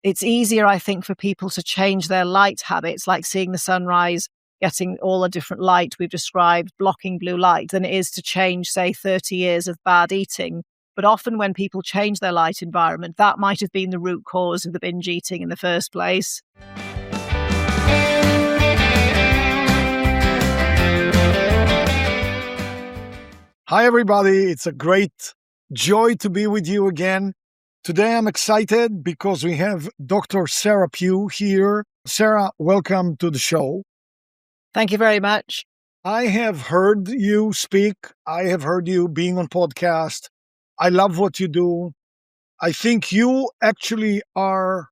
it's easier, I think, for people to change their light habits, like seeing the sunrise, getting all the different light we've described, blocking blue light, than it is to change, say, 30 years of bad eating. But often when people change their light environment, that might have been the root cause of the binge eating in the first place. Hi, everybody. It's a great joy to be with you again. Today, I'm excited because we have Dr. Sara Pugh here. Sara, welcome to the show. Thank you very much. I have heard you speak. I have heard you being on podcast. I love what you do. I think you actually are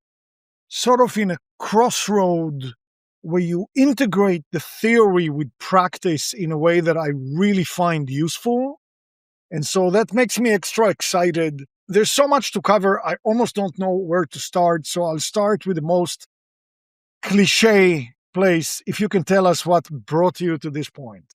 sort of in a crossroad where you integrate the theory with practice in a way that I really find useful. And so that makes me extra excited. There's so much to cover. I almost don't know where to start. So I'll start with the most cliche place. If you can tell us what brought you to this point.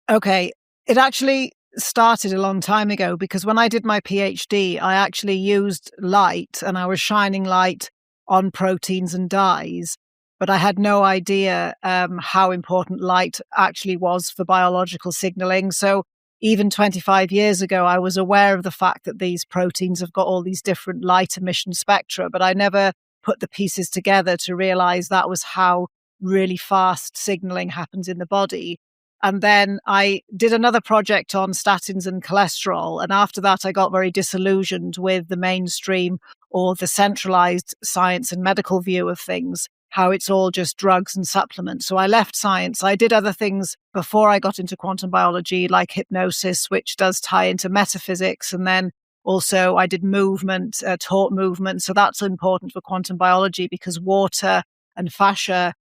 Okay. It actually started a long time ago because when I did my PhD, I actually used light and I was shining light on proteins and dyes. But I had no idea how important light actually was for biological signaling. So even 25 years ago, I was aware of the fact that these proteins have got all these different light emission spectra, but I never put the pieces together to realize that was how really fast signaling happens in the body. And then I did another project on statins and cholesterol. And after that, I got very disillusioned with the mainstream or the centralized science and medical view of things, how it's all just drugs and supplements. So I left science. I did other things before I got into quantum biology, like hypnosis, which does tie into metaphysics. And then also I did movement, taught movement. So that's important for quantum biology because water and fascia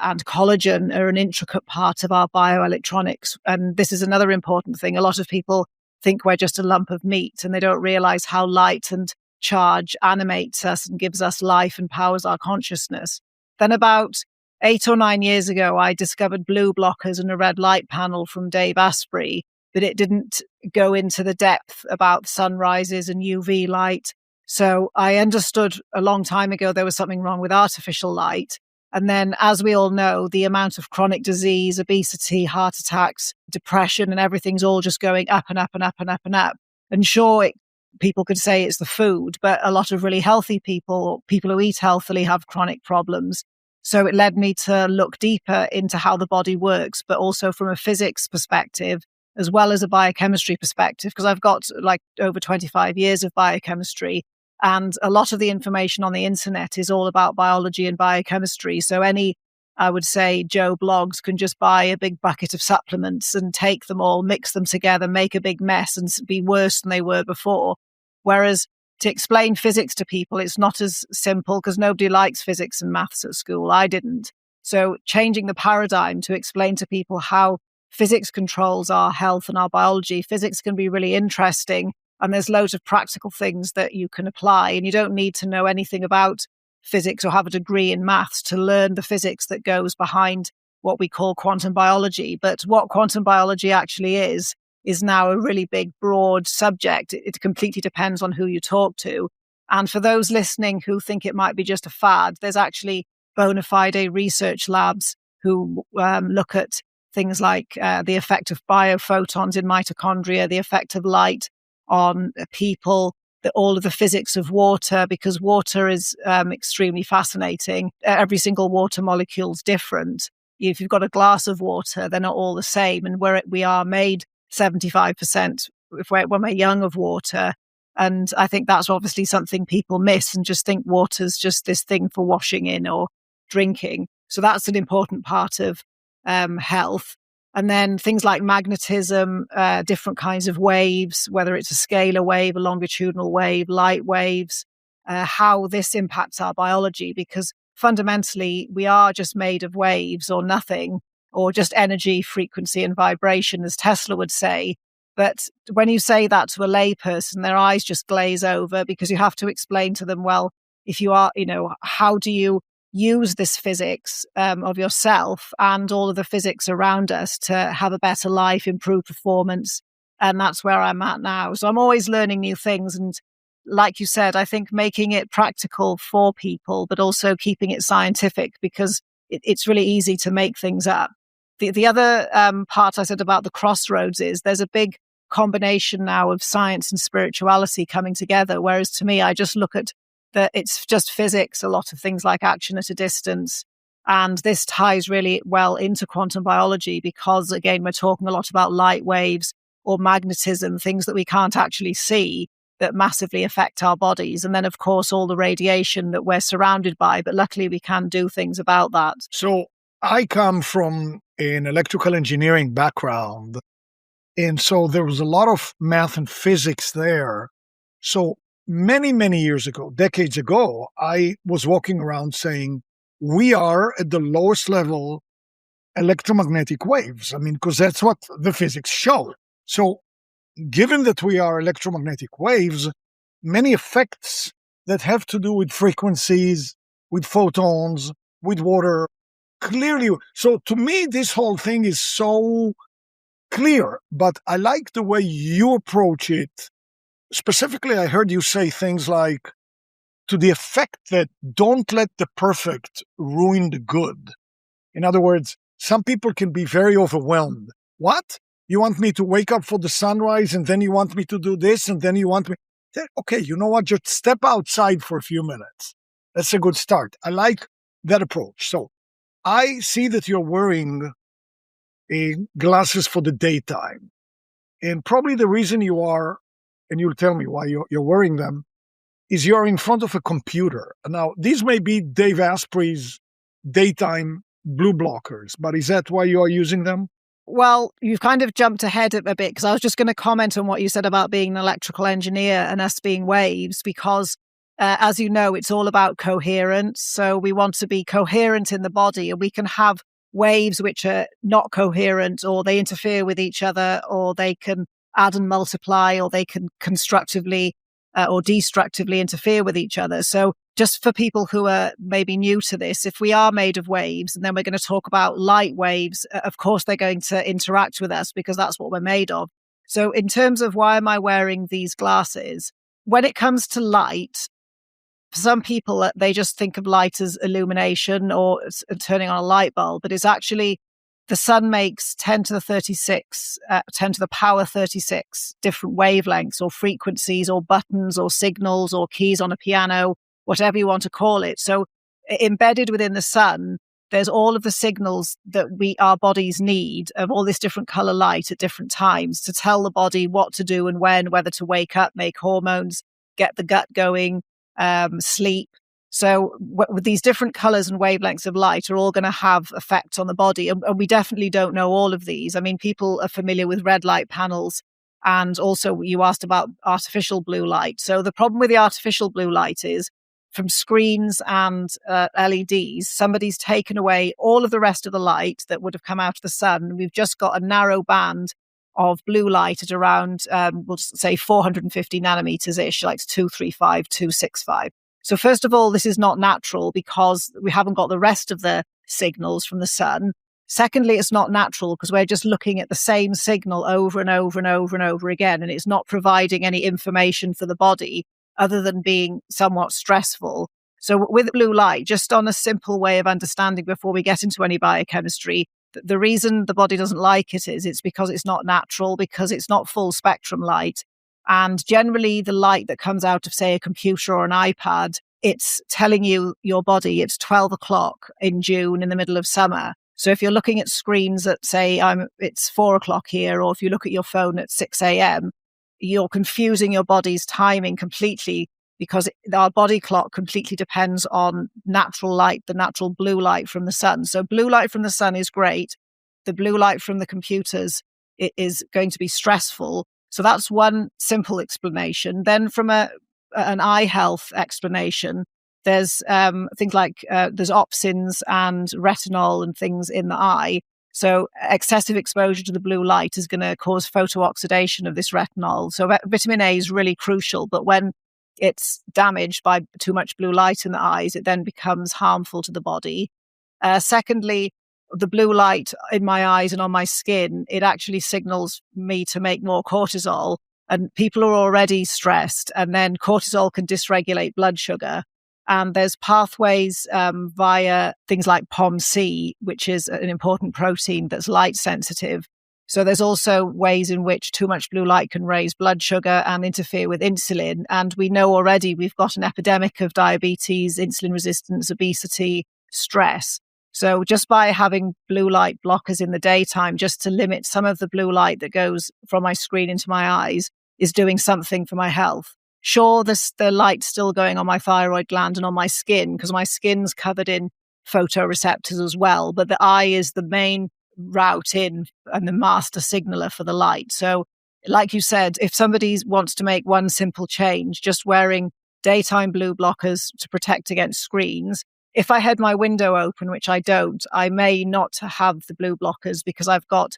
and collagen are an intricate part of our bioelectronics. And this is another important thing. A lot of people think we're just a lump of meat and they don't realize how light and charge animates us and gives us life and powers our consciousness. Then about 8 or 9 years ago, I discovered blue blockers and a red light panel from Dave Asprey, but it didn't go into the depth about sunrises and UV light. So I understood a long time ago there was something wrong with artificial light. And then, as we all know, the amount of chronic disease, obesity, heart attacks, depression, and everything's all just going up and up and up and up and up. And sure, people could say it's the food, but a lot of really healthy people who eat healthily have chronic problems. So it led me to look deeper into how the body works, but also from a physics perspective, as well as a biochemistry perspective, because I've got like over 25 years of biochemistry. And a lot of the information on the internet is all about biology and biochemistry. So I would say, Joe Blogs can just buy a big bucket of supplements and take them all, mix them together, make a big mess and be worse than they were before. Whereas to explain physics to people, it's not as simple because nobody likes physics and maths at school. I didn't. So changing the paradigm to explain to people how physics controls our health and our biology, physics can be really interesting. And there's loads of practical things that you can apply. And you don't need to know anything about physics or have a degree in maths to learn the physics that goes behind what we call quantum biology. But what quantum biology actually is now a really big, broad subject. It completely depends on who you talk to. And for those listening who think it might be just a fad, there's actually bona fide research labs who look at things like the effect of biophotons in mitochondria, the effect of light on people, all of the physics of water, because water is extremely fascinating. Every single water molecule is different. If you've got a glass of water, they're not all the same. And we are made 75% when we're young of water. And I think that's obviously something people miss and just think water's just this thing for washing in or drinking. So that's an important part of health. And then things like magnetism, different kinds of waves, whether it's a scalar wave, a longitudinal wave, light waves, how this impacts our biology, because fundamentally we are just made of waves or nothing, or just energy, frequency and vibration, as Tesla would say. But when you say that to a layperson, their eyes just glaze over because you have to explain to them, well, if you are, how do you use this physics of yourself and all of the physics around us to have a better life, improve performance. And that's where I'm at now. So I'm always learning new things. And like you said, I think making it practical for people, but also keeping it scientific, because it's really easy to make things up. The other part I said about the crossroads is there's a big combination now of science and spirituality coming together. Whereas to me, I just look at it's just physics, a lot of things like action at a distance. And this ties really well into quantum biology because, again, we're talking a lot about light waves or magnetism, things that we can't actually see that massively affect our bodies. And then, of course, all the radiation that we're surrounded by. But luckily, we can do things about that. So I come from an electrical engineering background. And so there was a lot of math and physics there. So many, many years ago, decades ago, I was walking around saying, we are at the lowest level electromagnetic waves. I mean, because that's what the physics show. So given that we are electromagnetic waves, many effects that have to do with frequencies, with photons, with water, clearly. So to me, this whole thing is so clear, but I like the way you approach it. Specifically, I heard you say things like, to the effect that don't let the perfect ruin the good. In other words, some people can be very overwhelmed. What? You want me to wake up for the sunrise and then you want me to do this and then you want me... Okay, you know what? Just step outside for a few minutes. That's a good start. I like that approach. So I see that you're wearing glasses for the daytime. And probably the reason you are, and you'll tell me why you're wearing them, is you're in front of a computer. Now, these may be Dave Asprey's daytime blue blockers, but is that why you are using them? Well, you've kind of jumped ahead a bit because I was just going to comment on what you said about being an electrical engineer and us being waves, because as you know, it's all about coherence. So we want to be coherent in the body, and we can have waves which are not coherent, or they interfere with each other, or they can add and multiply, or they can constructively or destructively interfere with each other. So just for people who are maybe new to this, if we are made of waves, and then we're going to talk about light waves, of course, they're going to interact with us because that's what we're made of. So in terms of why am I wearing these glasses, when it comes to light, for some people, they just think of light as illumination or turning on a light bulb, but it's actually the sun makes 10 to the 36, 10 to the power 36 different wavelengths or frequencies or buttons or signals or keys on a piano, whatever you want to call it. So embedded within the sun, there's all of the signals that our bodies need of all this different color light at different times to tell the body what to do and when, whether to wake up, make hormones, get the gut going, sleep. So with these different colors and wavelengths of light are all going to have effects on the body. And we definitely don't know all of these. I mean, people are familiar with red light panels. And also you asked about artificial blue light. So the problem with the artificial blue light is from screens and LEDs, somebody's taken away all of the rest of the light that would have come out of the sun. We've just got a narrow band of blue light at around, we'll say 450 nanometers-ish, like 235, 265. So first of all, this is not natural because we haven't got the rest of the signals from the sun. Secondly, it's not natural because we're just looking at the same signal over and over and over and over again, and it's not providing any information for the body other than being somewhat stressful. So with blue light, just on a simple way of understanding before we get into any biochemistry, the reason the body doesn't like it is it's because it's not natural, because it's not full spectrum light. And generally, the light that comes out of, say, a computer or an iPad, it's telling you, your body, it's 12 o'clock in June in the middle of summer. So if you're looking at screens at, say, it's 4 o'clock here, or if you look at your phone at 6 a.m., you're confusing your body's timing completely because our body clock completely depends on natural light, the natural blue light from the sun. So blue light from the sun is great. The blue light from the computers is going to be stressful. So that's one simple explanation. Then from an eye health explanation, there's things like there's opsins and retinol and things in the eye. So excessive exposure to the blue light is going to cause photooxidation of this retinol. So vitamin A is really crucial, but when it's damaged by too much blue light in the eyes, it then becomes harmful to the body. Secondly, the blue light in my eyes and on my skin, it actually signals me to make more cortisol. and people are already stressed, and then cortisol can dysregulate blood sugar. And there's pathways via things like POMC, which is an important protein that's light sensitive. So there's also ways in which too much blue light can raise blood sugar and interfere with insulin. And we know already we've got an epidemic of diabetes, insulin resistance, obesity, stress. So just by having blue light blockers in the daytime, just to limit some of the blue light that goes from my screen into my eyes, is doing something for my health. Sure, the light's still going on my thyroid gland and on my skin, because my skin's covered in photoreceptors as well, but the eye is the main route in and the master signaler for the light. So like you said, if somebody wants to make one simple change, just wearing daytime blue blockers to protect against screens. If I had my window open, which I don't, I may not have the blue blockers because I've got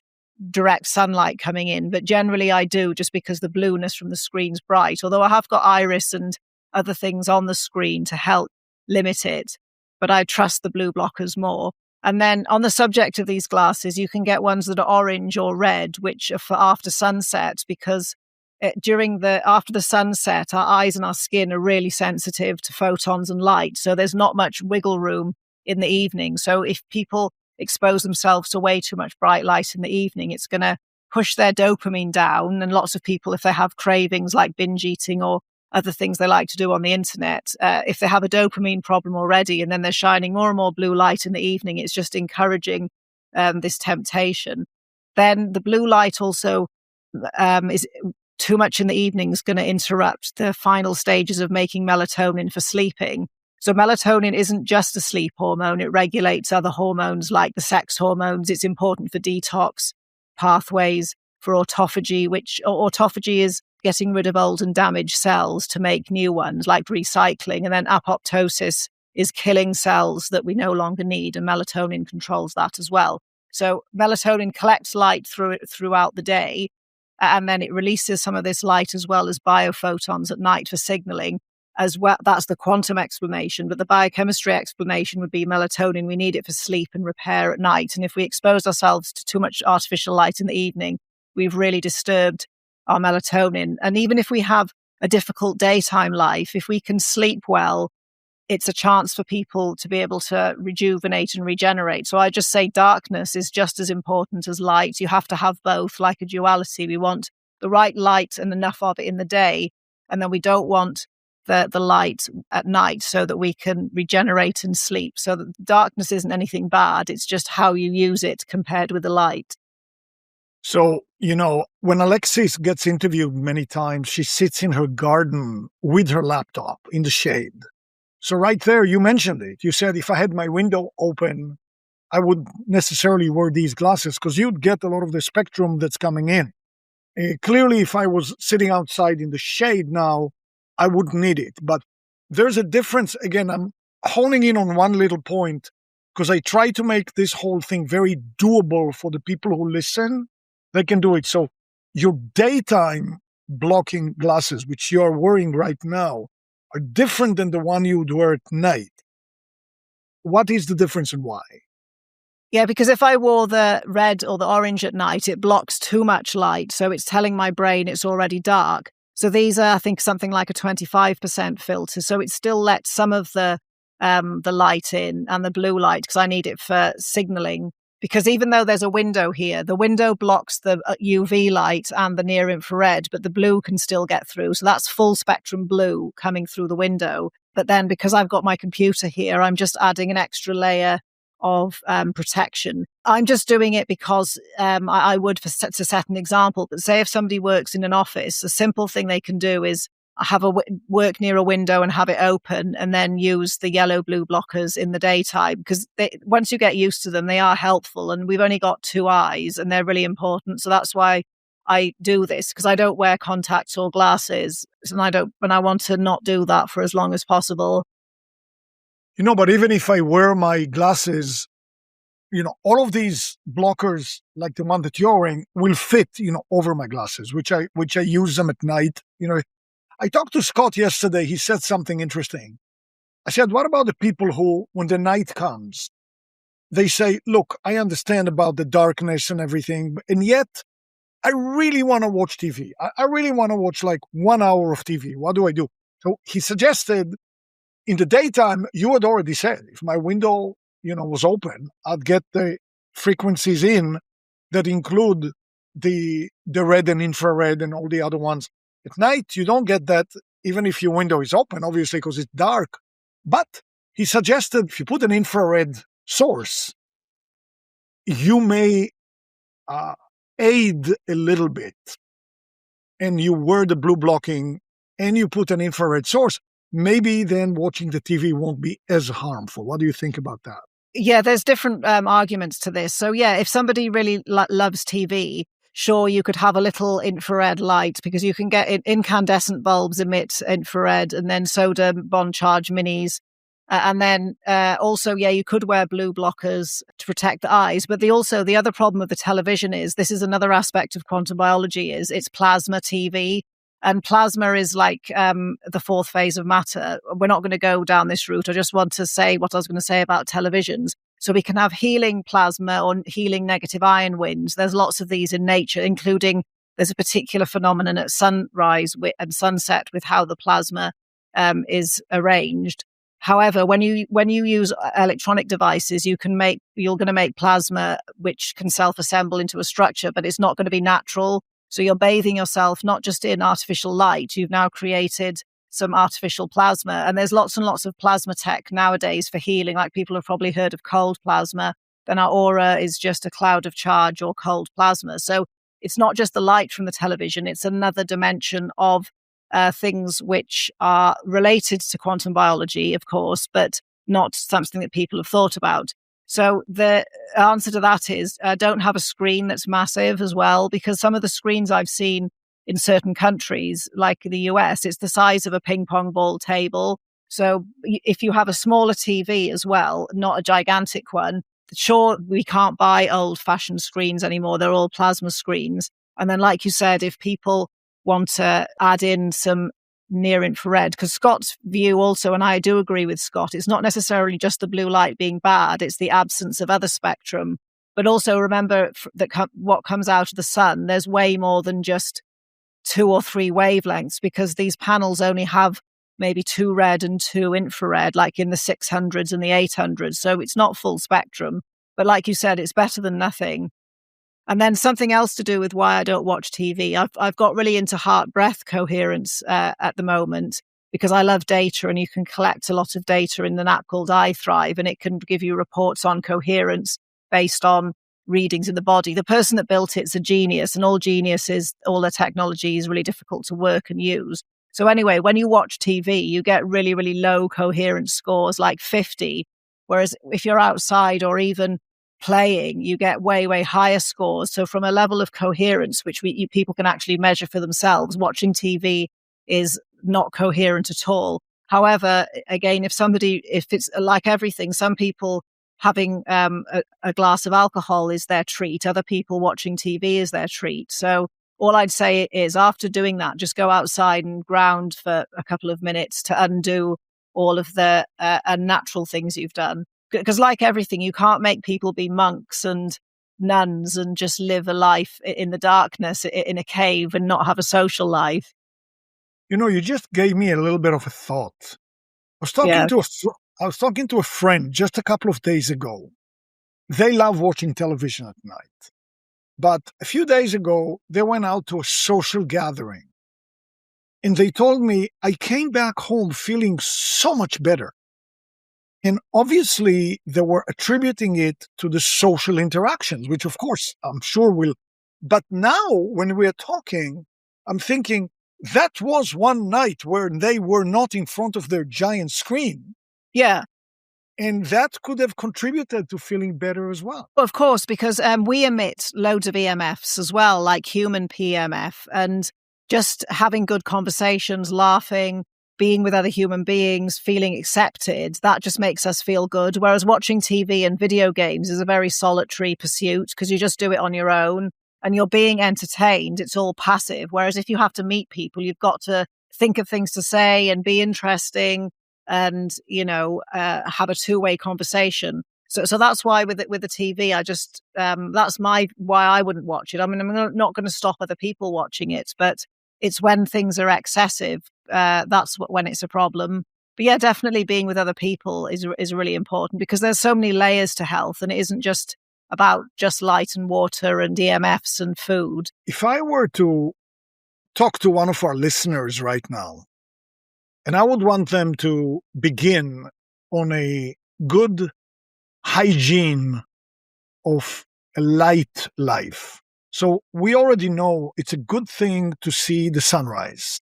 direct sunlight coming in, but generally I do, just because the blueness from the screen's bright, although I have got iris and other things on the screen to help limit it, but I trust the blue blockers more. And then on the subject of these glasses, you can get ones that are orange or red, which are for after sunset, because after the sunset, our eyes and our skin are really sensitive to photons and light. So there's not much wiggle room in the evening. So if people expose themselves to way too much bright light in the evening, it's going to push their dopamine down. And lots of people, if they have cravings like binge eating or other things they like to do on the internet, if they have a dopamine problem already and then they're shining more and more blue light in the evening, it's just encouraging this temptation. Then the blue light also is too much in the evening is going to interrupt the final stages of making melatonin for sleeping. So melatonin isn't just a sleep hormone. It regulates other hormones like the sex hormones. It's important for detox pathways, for autophagy, which autophagy is getting rid of old and damaged cells to make new ones, like recycling. And then apoptosis is killing cells that we no longer need, and melatonin controls that as well. So melatonin collects light throughout the day, and then it releases some of this light as well as biophotons at night for signaling. As well, that's the quantum explanation, but the biochemistry explanation would be melatonin. We need it for sleep and repair at night. And if we expose ourselves to too much artificial light in the evening, we've really disturbed our melatonin. And even if we have a difficult daytime life, if we can sleep well, it's a chance for people to be able to rejuvenate and regenerate. So I just say darkness is just as important as light. You have to have both, like a duality. We want the right light and enough of it in the day, and then we don't want the light at night, so that we can regenerate and sleep. So that darkness isn't anything bad. It's just how you use it compared with the light. So, when Alexis gets interviewed many times, she sits in her garden with her laptop in the shade. So right there, you mentioned it. You said, if I had my window open, I would necessarily wear these glasses because you'd get a lot of the spectrum that's coming in. Clearly, if I was sitting outside in the shade now, I wouldn't need it. But there's a difference. Again, I'm honing in on one little point because I try to make this whole thing very doable for the people who listen. They can do it. So your daytime blocking glasses, which you're wearing right now, are different than the one you would wear at night. What is the difference and why? Yeah, because if I wore the red or the orange at night, it blocks too much light. So it's telling my brain it's already dark. So these are, I think, something like a 25% filter. So it still lets some of the light in and the blue light, because I need it for signaling. Because even though there's a window here, the window blocks the UV light and the near infrared, but the blue can still get through. So that's full spectrum blue coming through the window. But then because I've got my computer here, I'm just adding an extra layer of protection. I'm just doing it because I would to set an example. But say if somebody works in an office, a simple thing they can do is have work near a window and have it open, and then use the yellow-blue blockers in the daytime, because once you get used to them, they are helpful. And we've only got two eyes, and they're really important. So that's why I do this, because I don't wear contacts or glasses, and I want to not do that for as long as possible. But even if I wear my glasses, all of these blockers, like the one that you're wearing, will fit, over my glasses, which I use them at night. I talked to Scott yesterday. He said something interesting. I said, what about the people who, when the night comes, they say, look, I understand about the darkness and everything, and yet I really want to watch TV. I really want to watch like 1 hour of TV. What do I do? So he suggested in the daytime, you had already said, if my window, was open, I'd get the frequencies in that include the red and infrared and all the other ones. At night, you don't get that, even if your window is open, obviously, because it's dark. But he suggested if you put an infrared source, you may aid a little bit, and you wear the blue blocking and you put an infrared source, maybe then watching the TV won't be as harmful. What do you think about that? Yeah, there's different arguments to this. So yeah, if somebody really loves TV, sure, you could have a little infrared light, because you can get incandescent bulbs emit infrared, and then soda bond charge minis. And then also, yeah, you could wear blue blockers to protect the eyes. But the other problem with the television is, this is another aspect of quantum biology, is it's plasma TV. And plasma is like the fourth phase of matter. We're not going to go down this route. I just want to say what I was going to say about televisions. So we can have healing plasma or healing negative ion winds. There's lots of these in nature, including there's a particular phenomenon at sunrise and sunset with how the plasma is arranged. However, when you use electronic devices, you're going to make plasma which can self-assemble into a structure, but it's not going to be natural. So you're bathing yourself not just in artificial light, you've now created some artificial plasma. And there's lots and lots of plasma tech nowadays for healing. Like, people have probably heard of cold plasma. Then our aura is just a cloud of charge or cold plasma. So it's not just the light from the television, it's another dimension of things which are related to quantum biology, of course, but not something that people have thought about. So the answer to that is don't have a screen that's massive as well, because some of the screens I've seen in certain countries, like the US, it's the size of a ping pong ball table. So if you have a smaller TV as well, not a gigantic one, sure, we can't buy old fashioned screens anymore. They're all plasma screens. And then, like you said, if people want to add in some near infrared, because Scott's view also, and I do agree with Scott, it's not necessarily just the blue light being bad, it's the absence of other spectrum. But also remember that what comes out of the sun, there's way more than just 2 or 3 wavelengths, because these panels only have maybe 2 red and 2 infrared, like in the 600s and the 800s. So it's not full spectrum. But like you said, it's better than nothing. And then something else to do with why I don't watch TV. I've got really into heart-breath coherence at the moment, because I love data, and you can collect a lot of data in an app called iThrive, and it can give you reports on coherence based on readings in the body. The person that built it's a genius, and all geniuses, all their technology is really difficult to work and use. So anyway, when you watch TV, you get really, really low coherence scores, like 50. Whereas if you're outside or even playing, you get way, way higher scores. So from a level of coherence, which people can actually measure for themselves, watching TV is not coherent at all. However, again, if it's like everything, some people having a glass of alcohol is their treat. Other people watching TV is their treat. So all I'd say is, after doing that, just go outside and ground for a couple of minutes to undo all of the unnatural things you've done. Because like everything, you can't make people be monks and nuns and just live a life in the darkness in a cave and not have a social life. You just gave me a little bit of a thought. I was talking to a friend just a couple of days ago. They love watching television at night. But a few days ago, they went out to a social gathering. And they told me, I came back home feeling so much better. And obviously, they were attributing it to the social interactions, which, of course, I'm sure will. But now, when we are talking, I'm thinking that was one night where they were not in front of their giant screen. Yeah. And that could have contributed to feeling better as well. Of course, because we emit loads of EMFs as well, like human PMF, and just having good conversations, laughing, being with other human beings, feeling accepted, that just makes us feel good. Whereas watching TV and video games is a very solitary pursuit, because you just do it on your own and you're being entertained. It's all passive. Whereas if you have to meet people, you've got to think of things to say and be interesting and, have a two-way conversation. So that's why with the TV, I just that's why I wouldn't watch it. I mean, I'm not going to stop other people watching it, but it's when things are excessive, when it's a problem. But yeah, definitely being with other people is really important because there's so many layers to health, and it isn't just about just light and water and EMFs and food. If I were to talk to one of our listeners right now, and I would want them to begin on a good hygiene of a light life. So we already know it's a good thing to see the sunrise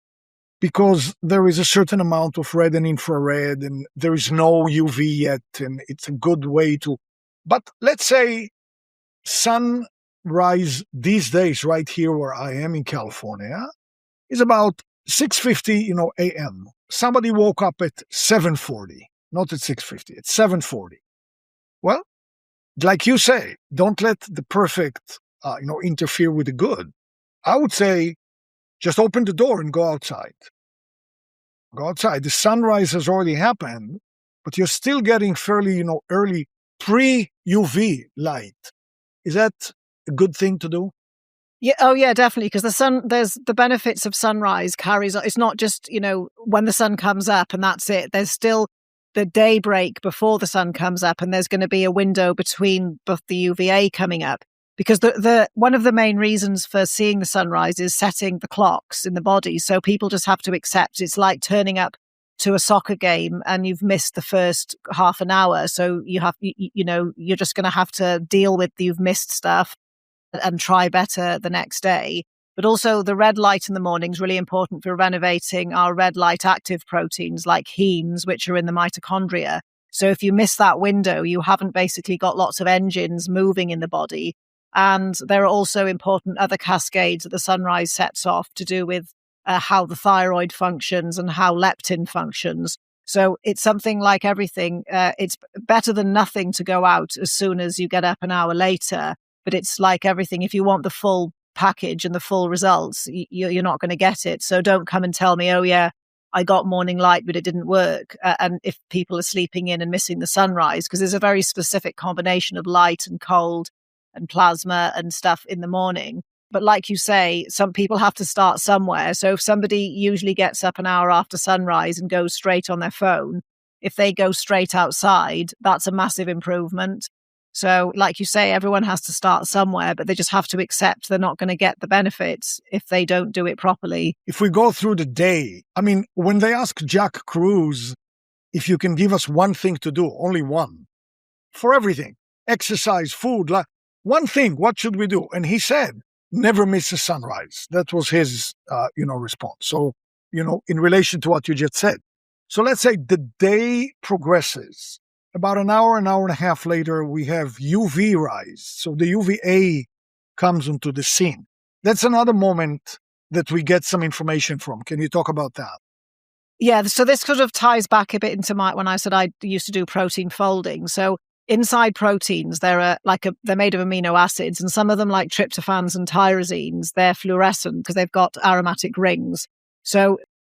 because there is a certain amount of red and infrared and there is no UV yet, and it's a good way to. But let's say sunrise these days right here where I am in California is about 6:50, a.m. Somebody woke up at 7:40, not at 6:50, at 7:40. Well, like you say, don't let the perfect, interfere with the good. I would say just open the door and go outside. Go outside. The sunrise has already happened, but you're still getting fairly, early pre-UV light. Is that a good thing to do? Yeah. Oh, yeah, definitely. Because there's the benefits of sunrise carries on. It's not just, when the sun comes up and that's it. There's still the daybreak before the sun comes up, and there's going to be a window between both the UVA coming up. Because the one of the main reasons for seeing the sunrise is setting the clocks in the body. So people just have to accept it's like turning up to a soccer game and you've missed the first half an hour. So you're just going to have to deal with you've missed stuff and try better the next day. But also the red light in the morning is really important for renovating our red light active proteins like hemes, which are in the mitochondria. So if you miss that window, you haven't basically got lots of engines moving in the body. And there are also important other cascades that the sunrise sets off to do with how the thyroid functions and how leptin functions. So it's something like everything. It's better than nothing to go out as soon as you get up an hour later. But it's like everything. If you want the full package and the full results, you're not going to get it. So don't come and tell me, oh, yeah, I got morning light, but it didn't work. And if people are sleeping in and missing the sunrise, because there's a very specific combination of light and cold and plasma and stuff in the morning. But like you say, some people have to start somewhere. So if somebody usually gets up an hour after sunrise and goes straight on their phone, if they go straight outside, that's a massive improvement. So like you say, everyone has to start somewhere, but they just have to accept they're not going to get the benefits if they don't do it properly. If we go through the day, I mean, when they ask Jack Cruz if you can give us one thing to do, only one, for everything, exercise, food, one thing, what should we do? And he said, never miss a sunrise. That was his, response. So, in relation to what you just said. So let's say the day progresses. About an hour and a half later, we have UV rise. So the UVA comes into the scene. That's another moment that we get some information from. Can you talk about that? Yeah, so this sort of ties back a bit into when I said I used to do protein folding. So inside proteins, they're made of amino acids, and some of them, like tryptophans and tyrosines, they're fluorescent because they've got aromatic rings. So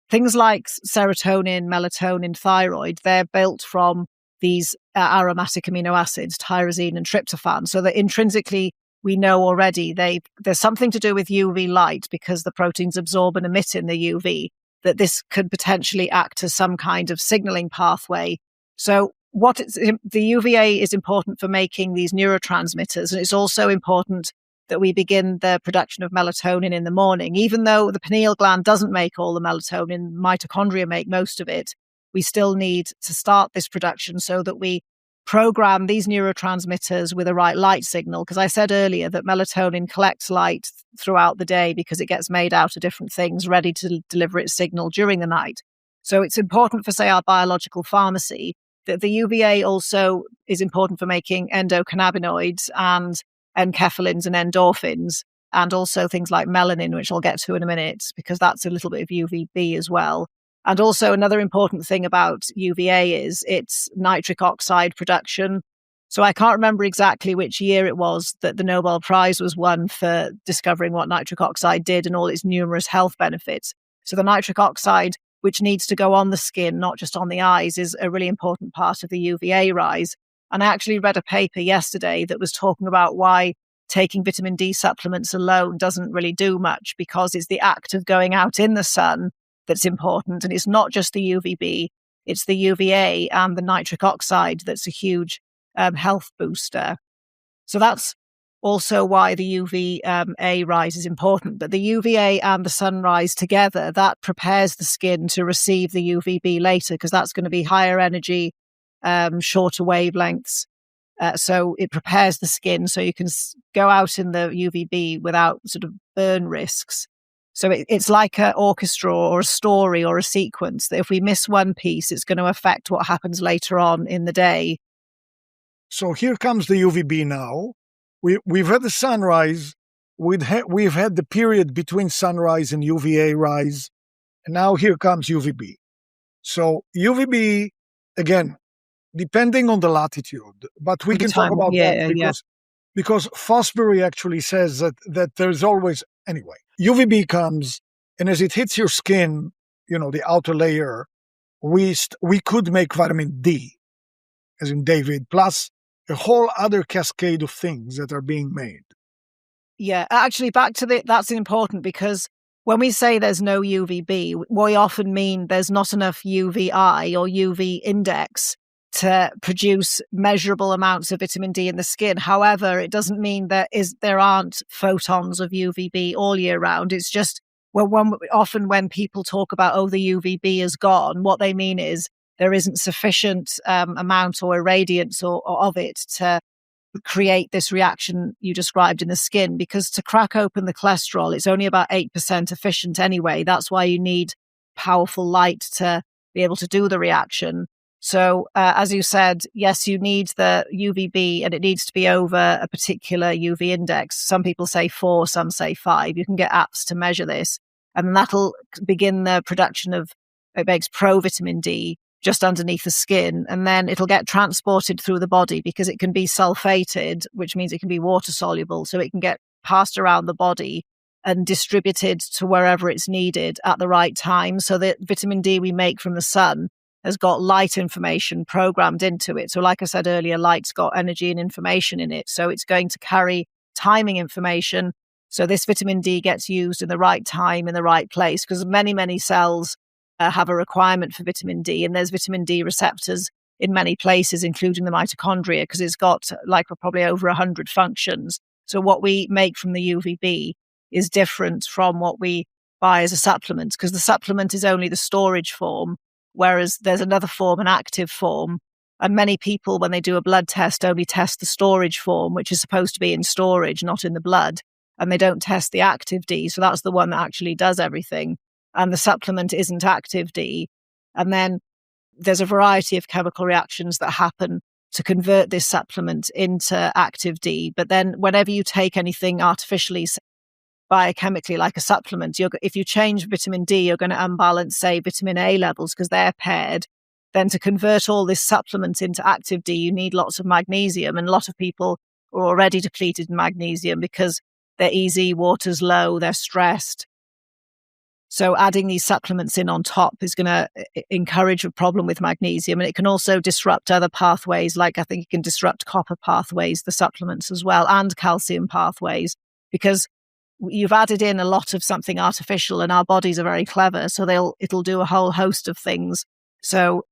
things like serotonin, melatonin, thyroid, they're built from these aromatic amino acids, tyrosine and tryptophan. So that intrinsically, we know already there's something to do with UV light because the proteins absorb and emit in the UV, that this could potentially act as some kind of signaling pathway. So the UVA is important for making these neurotransmitters, and it's also important that we begin the production of melatonin in the morning. Even though the pineal gland doesn't make all the melatonin, mitochondria make most of it, we still need to start this production so that we program these neurotransmitters with a right light signal. Because I said earlier that melatonin collects light throughout the day because it gets made out of different things ready to deliver its signal during the night. So it's important for, say, our biological pharmacy that the UVA also is important for making endocannabinoids and enkephalins and endorphins, and also things like melanin, which I'll get to in a minute, because that's a little bit of UVB as well. And also another important thing about UVA is its nitric oxide production. So I can't remember exactly which year it was that the Nobel Prize was won for discovering what nitric oxide did and all its numerous health benefits. So the nitric oxide, which needs to go on the skin, not just on the eyes, is a really important part of the UVA rise. And I actually read a paper yesterday that was talking about why taking vitamin D supplements alone doesn't really do much, because it's the act of going out in the sun that's important. And it's not just the UVB, it's the UVA and the nitric oxide that's a huge health booster. So that's also why the UVA rise is important. But the UVA and the sunrise together, that prepares the skin to receive the UVB later, because that's going to be higher energy, shorter wavelengths. So it prepares the skin so you can go out in the UVB without sort of burn risks. So it's like an orchestra or a story or a sequence that if we miss one piece, it's going to affect what happens later on in the day. So here comes the UVB now. We've had the sunrise. We've had the period between sunrise and UVA rise. And now here comes UVB. So UVB, again, depending on the latitude, but we can talk about that because Fosbury actually says that there's always, anyway, UVB comes, and as it hits your skin, the outer layer, we could make vitamin D, as in David, plus a whole other cascade of things that are being made. Yeah, actually, back to that's important, because when we say there's no UVB, we often mean there's not enough UVI or UV index to produce measurable amounts of vitamin D in the skin. However, it doesn't mean there aren't photons of UVB all year round. It's just often when people talk about, the UVB is gone, what they mean is there isn't sufficient amount or irradiance or of it to create this reaction you described in the skin. Because to crack open the cholesterol, it's only about 8% efficient anyway. That's why you need powerful light to be able to do the reaction. So as you said, yes, you need the UVB, and it needs to be over a particular UV index. Some people say 4, some say 5. You can get apps to measure this, and that'll begin the production of, it makes provitamin D just underneath the skin, and then it'll get transported through the body because it can be sulfated, which means it can be water soluble. So it can get passed around the body and distributed to wherever it's needed at the right time. So the vitamin D we make from the sun has got light information programmed into it. So like I said earlier, light's got energy and information in it. So it's going to carry timing information. So this vitamin D gets used in the right time, in the right place, because many, many cells have a requirement for vitamin D. And there's vitamin D receptors in many places, including the mitochondria, because it's got probably over 100 functions. So what we make from the UVB is different from what we buy as a supplement, because the supplement is only the storage form, whereas there's another form, an active form. And many people, when they do a blood test, only test the storage form, which is supposed to be in storage, not in the blood. And they don't test the active D. So that's the one that actually does everything. And the supplement isn't active D. And then there's a variety of chemical reactions that happen to convert this supplement into active D. But then whenever you take anything artificially, biochemically, like a supplement, if you change vitamin D, you're going to unbalance, say, vitamin A levels because they're paired. Then to convert all this supplement into active D, you need lots of magnesium. And a lot of people are already depleted in magnesium because they're easy, water's low, they're stressed. So adding these supplements in on top is going to encourage a problem with magnesium. And it can also disrupt other pathways, like I think it can disrupt copper pathways, the supplements as well, and calcium pathways, because you've added in a lot of something artificial, and our bodies are very clever. So it'll do a whole host of things. So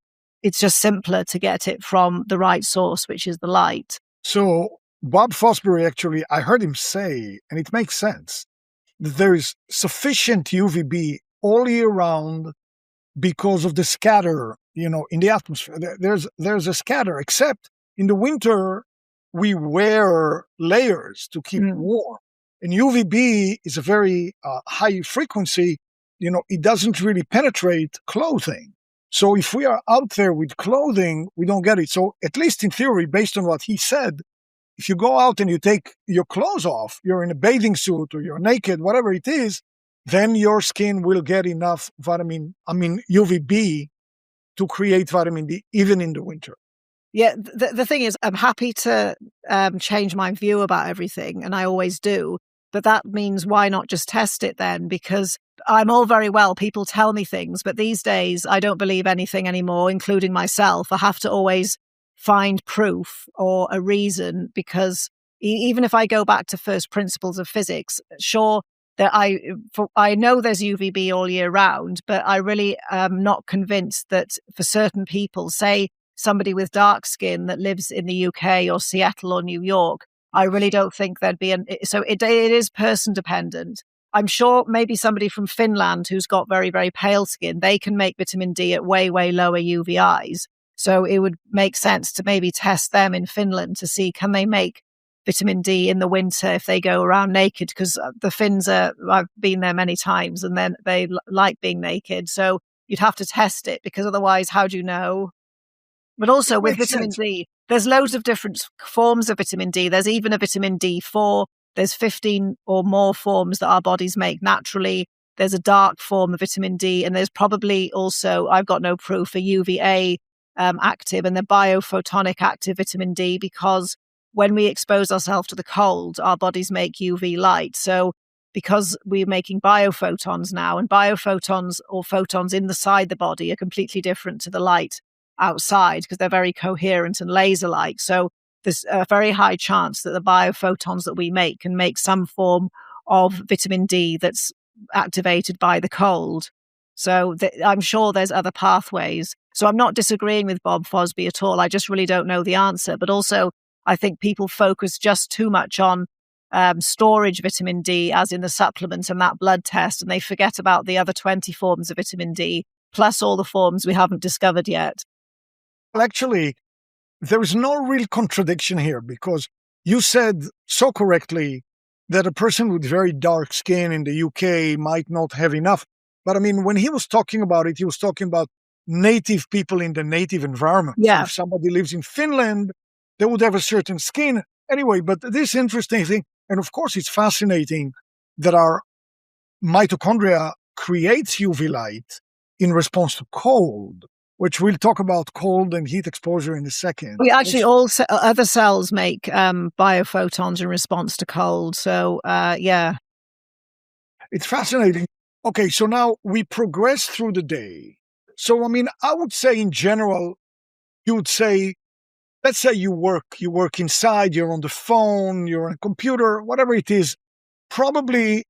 it's just simpler to get it from the right source, which is the light. So Bob Fosbury, actually, I heard him say, and it makes sense, that there is sufficient UVB all year round because of the scatter, in the atmosphere. There's a scatter, except in the winter, we wear layers to keep warm. And UVB is a very high frequency. It doesn't really penetrate clothing. So if we are out there with clothing, we don't get it. So at least in theory, based on what he said, if you go out and you take your clothes off, you're in a bathing suit or you're naked, whatever it is, then your skin will get enough UVB to create vitamin D even in the winter. Yeah, the thing is, I'm happy to change my view about everything, and I always do. But that means why not just test it then? Because I'm all very well, people tell me things, but these days I don't believe anything anymore, including myself. I have to always find proof or a reason, because even if I go back to first principles of physics, sure, that I know there's UVB all year round, but I really am not convinced that for certain people, say somebody with dark skin that lives in the UK or Seattle or New York, I really don't think there'd be so it is person dependent. I'm sure maybe somebody from Finland who's got very, very pale skin, they can make vitamin D at way, way lower UVIs. So it would make sense to maybe test them in Finland to see, can they make vitamin D in the winter if they go around naked? Because the Finns I've been there many times, and then they like being naked. So you'd have to test it, because otherwise, how do you know? But It also with makes vitamin sense. D, there's loads of different forms of vitamin D. There's even a vitamin D4. There's 15 or more forms that our bodies make naturally. There's a dark form of vitamin D, and there's probably also, I've got no proof, a UVA active and the biophotonic active vitamin D, because when we expose ourselves to the cold, our bodies make UV light. So because we're making biophotons now, and biophotons or photons inside the body are completely different to the light outside, because they're very coherent and laser-like. So there's a very high chance that the biophotons that we make can make some form of vitamin D that's activated by the cold. So I'm sure there's other pathways. So I'm not disagreeing with Bob Fosby at all. I just really don't know the answer. But also, I think people focus just too much on storage vitamin D, as in the supplement and that blood test, and they forget about the other 20 forms of vitamin D, plus all the forms we haven't discovered yet. Well, actually, there is no real contradiction here, because you said so correctly that a person with very dark skin in the UK might not have enough. But I mean, when he was talking about it, he was talking about native people in the native environment. So Yeah. if somebody lives in Finland, they would have a certain skin. Anyway, but this interesting thing, and of course it's fascinating that our mitochondria creates UV light in response to cold, which we'll talk about cold and heat exposure in a second. We actually other cells make biophotons in response to cold. So yeah. It's fascinating. Okay, so now we progress through the day. So, I mean, I would say in general, you would say, let's say you work inside, you're on the phone, you're on a computer, whatever it is, probably,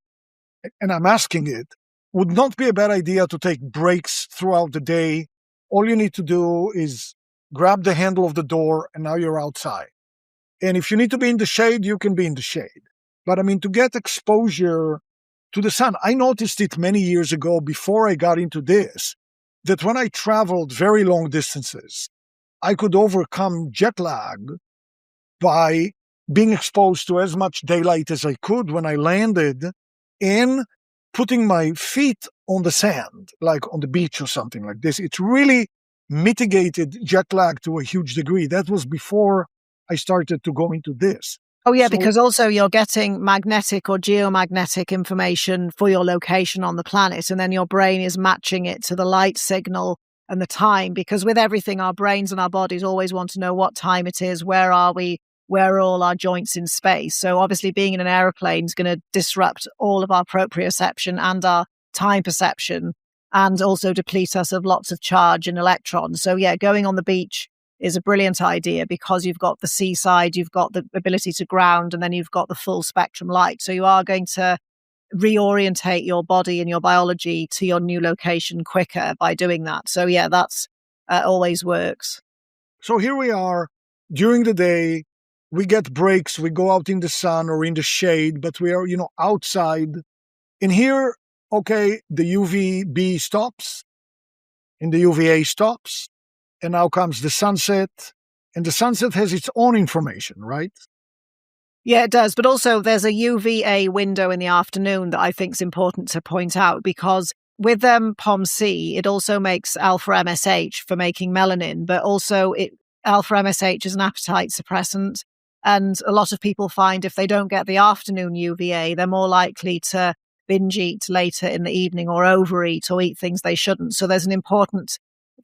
and I'm asking it, would not be a bad idea to take breaks throughout the day. All you need to do is grab the handle of the door and now you're outside. And if you need to be in the shade, you can be in the shade. But I mean, to get exposure to the sun, I noticed it many years ago before I got into this, that when I traveled very long distances, I could overcome jet lag by being exposed to as much daylight as I could when I landed, and putting my feet on the sand, like on the beach or something like this. It really mitigated jet lag to a huge degree. That was before I started to go into this. Oh, yeah, So, because also you're getting magnetic or geomagnetic information for your location on the planet, and then your brain is matching it to the light signal and the time, because with everything, our brains and our bodies always want to know what time it is, where are we, where are all our joints in space. So obviously being in an aeroplane is going to disrupt all of our proprioception and our time perception, and also deplete us of lots of charge and electrons. So yeah, going on the beach is a brilliant idea, because you've got the seaside, you've got the ability to ground, and then you've got the full spectrum light. So you are going to reorientate your body and your biology to your new location quicker by doing that. So yeah, that's always works. So here we are during the day. We get breaks. We go out in the sun or in the shade, but we are, outside. And here, okay, the UVB stops and the UVA stops. And now comes the sunset. And the sunset has its own information, right? Yeah, it does. But also there's a UVA window in the afternoon that I think is important to point out, because with POMC, it also makes alpha MSH for making melanin, but also alpha MSH is an appetite suppressant. And a lot of people find if they don't get the afternoon UVA, they're more likely to binge eat later in the evening, or overeat, or eat things they shouldn't. So there's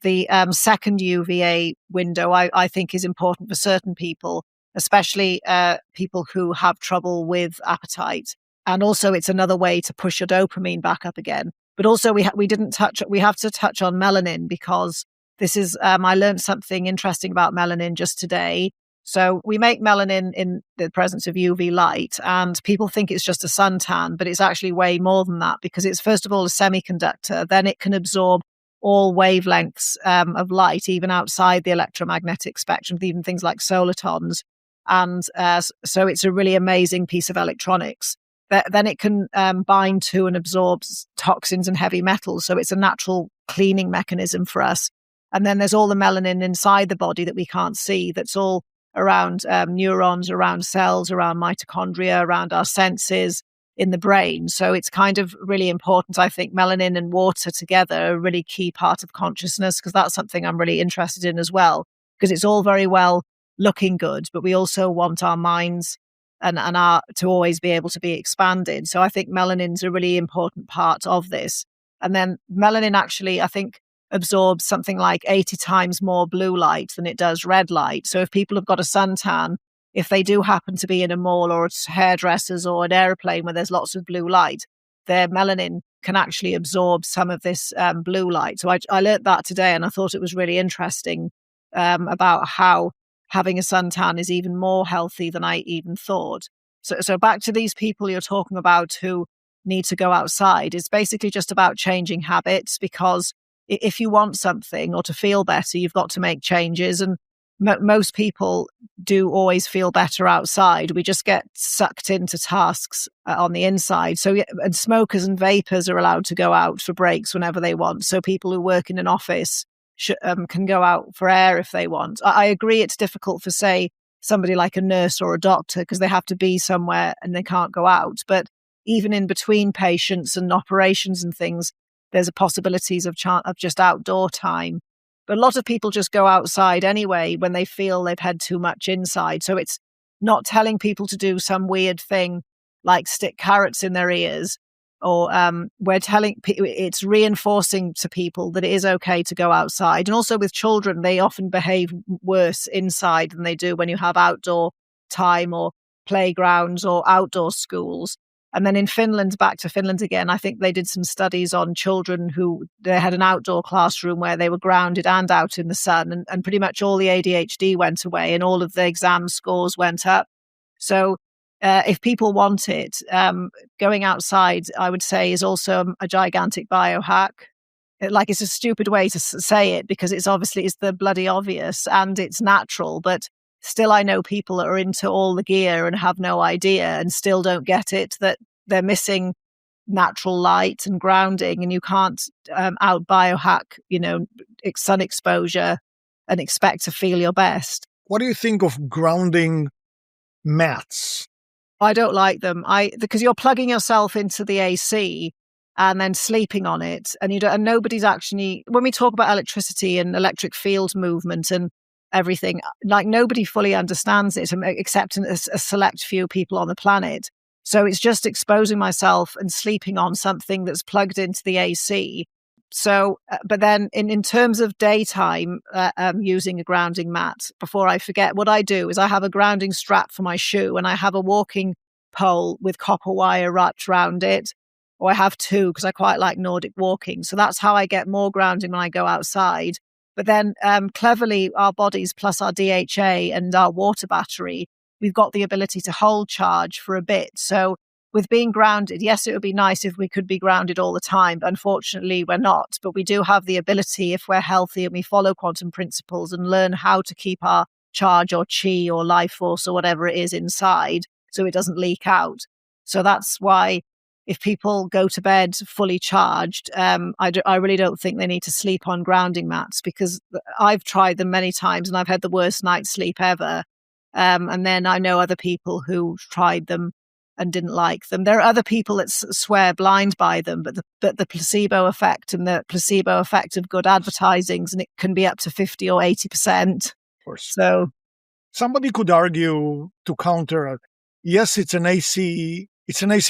the second UVA window, I think, is important for certain people, especially people who have trouble with appetite. And also it's another way to push your dopamine back up again. But also we have to touch on melanin, because this is, I learned something interesting about melanin just today. So we make melanin in the presence of UV light, and people think it's just a suntan, but it's actually way more than that, because it's first of all a semiconductor. Then it can absorb all wavelengths of light, even outside the electromagnetic spectrum, even things like solitons. And so it's a really amazing piece of electronics. Then it can bind to and absorb toxins and heavy metals. So it's a natural cleaning mechanism for us. And then there's all the melanin inside the body that we can't see. That's all around neurons, around cells, around mitochondria, around our senses in the brain. So it's kind of really important. I think melanin and water together are a really key part of consciousness, because that's something I'm really interested in as well, because it's all very well looking good, but we also want our minds and our to always be able to be expanded. So I think melanin's a really important part of this. And then melanin actually, I think, absorbs something like 80 times more blue light than it does red light. So if people have got a suntan, if they do happen to be in a mall or a hairdressers or an airplane where there's lots of blue light, their melanin can actually absorb some of this blue light. So I learned that today, and I thought it was really interesting about how having a suntan is even more healthy than I even thought. So back to these people you're talking about who need to go outside, it's basically just about changing habits, because if you want something or to feel better, you've got to make changes. And most people do always feel better outside. We just get sucked into tasks on the inside. So, and smokers and vapors are allowed to go out for breaks whenever they want. So people who work in an office can go out for air if they want. I agree it's difficult for, say, somebody like a nurse or a doctor, because they have to be somewhere and they can't go out. But even in between patients and operations and things, there's a possibilities of just outdoor time. But a lot of people just go outside anyway when they feel they've had too much inside. So it's not telling people to do some weird thing like stick carrots in their ears, or it's reinforcing to people that it is okay to go outside. And also with children, they often behave worse inside than they do when you have outdoor time or playgrounds or outdoor schools. And then in Finland, back to Finland again, I think they did some studies on children who they had an outdoor classroom where they were grounded and out in the sun, and pretty much all the ADHD went away and all of the exam scores went up. So if people want it, going outside, I would say, is also a gigantic biohack. It's a stupid way to say it, because it's the bloody obvious and it's natural, but still, I know people that are into all the gear and have no idea and still don't get it, that they're missing natural light and grounding, and you can't out biohack, sun exposure and expect to feel your best. What do you think of grounding mats? I don't like them. Because you're plugging yourself into the AC and then sleeping on it, and and nobody's actually, when we talk about electricity and electric field movement and everything, like nobody fully understands it except a select few people on the planet. So it's just exposing myself and sleeping on something that's plugged into the AC. So, but then in terms of daytime, using a grounding mat, before I forget, what I do is I have a grounding strap for my shoe, and I have a walking pole with copper wire wrapped around it. Or I have two, because I quite like Nordic walking. So that's how I get more grounding when I go outside. But then cleverly, our bodies plus our DHA and our water battery, we've got the ability to hold charge for a bit. So with being grounded, yes, it would be nice if we could be grounded all the time. But unfortunately, we're not. But we do have the ability, if we're healthy and we follow quantum principles and learn how to keep our charge or chi or life force or whatever it is inside so it doesn't leak out. So that's why if people go to bed fully charged, I really don't think they need to sleep on grounding mats, because I've tried them many times and I've had the worst night's sleep ever. And then I know other people who tried them and didn't like them. There are other people that swear blind by them, but the placebo effect and the placebo effect of good advertisings, and it can be up to 50 or 80%. Of course. So somebody could argue to counter, yes, it's an AC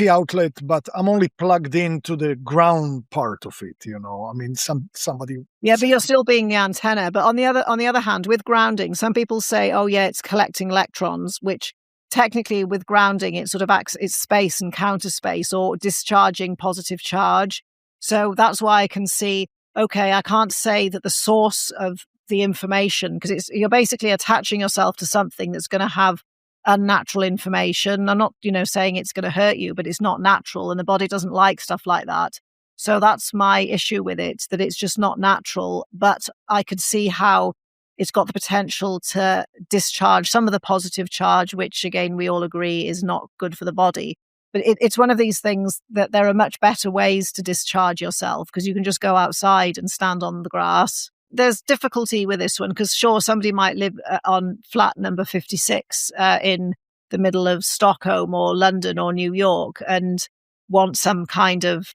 outlet, but I'm only plugged into the ground part of it. I mean, somebody. Yeah, but you're still being the antenna. But on the other hand, with grounding, some people say, "Oh, yeah, it's collecting electrons," which technically, with grounding, it sort of acts, it's space and counter space, or discharging positive charge. So that's why I can see okay, I can't say that the source of the information, because you're basically attaching yourself to something that's going to have unnatural information. I'm not, saying it's going to hurt you, but it's not natural and the body doesn't like stuff like that. So that's my issue with it, that it's just not natural. But I could see how it's got the potential to discharge some of the positive charge, which again, we all agree is not good for the body. But it's one of these things that there are much better ways to discharge yourself, because you can just go outside and stand on the grass. There's difficulty with this one because, sure, somebody might live on flat number 56 in the middle of Stockholm or London or New York and want some kind of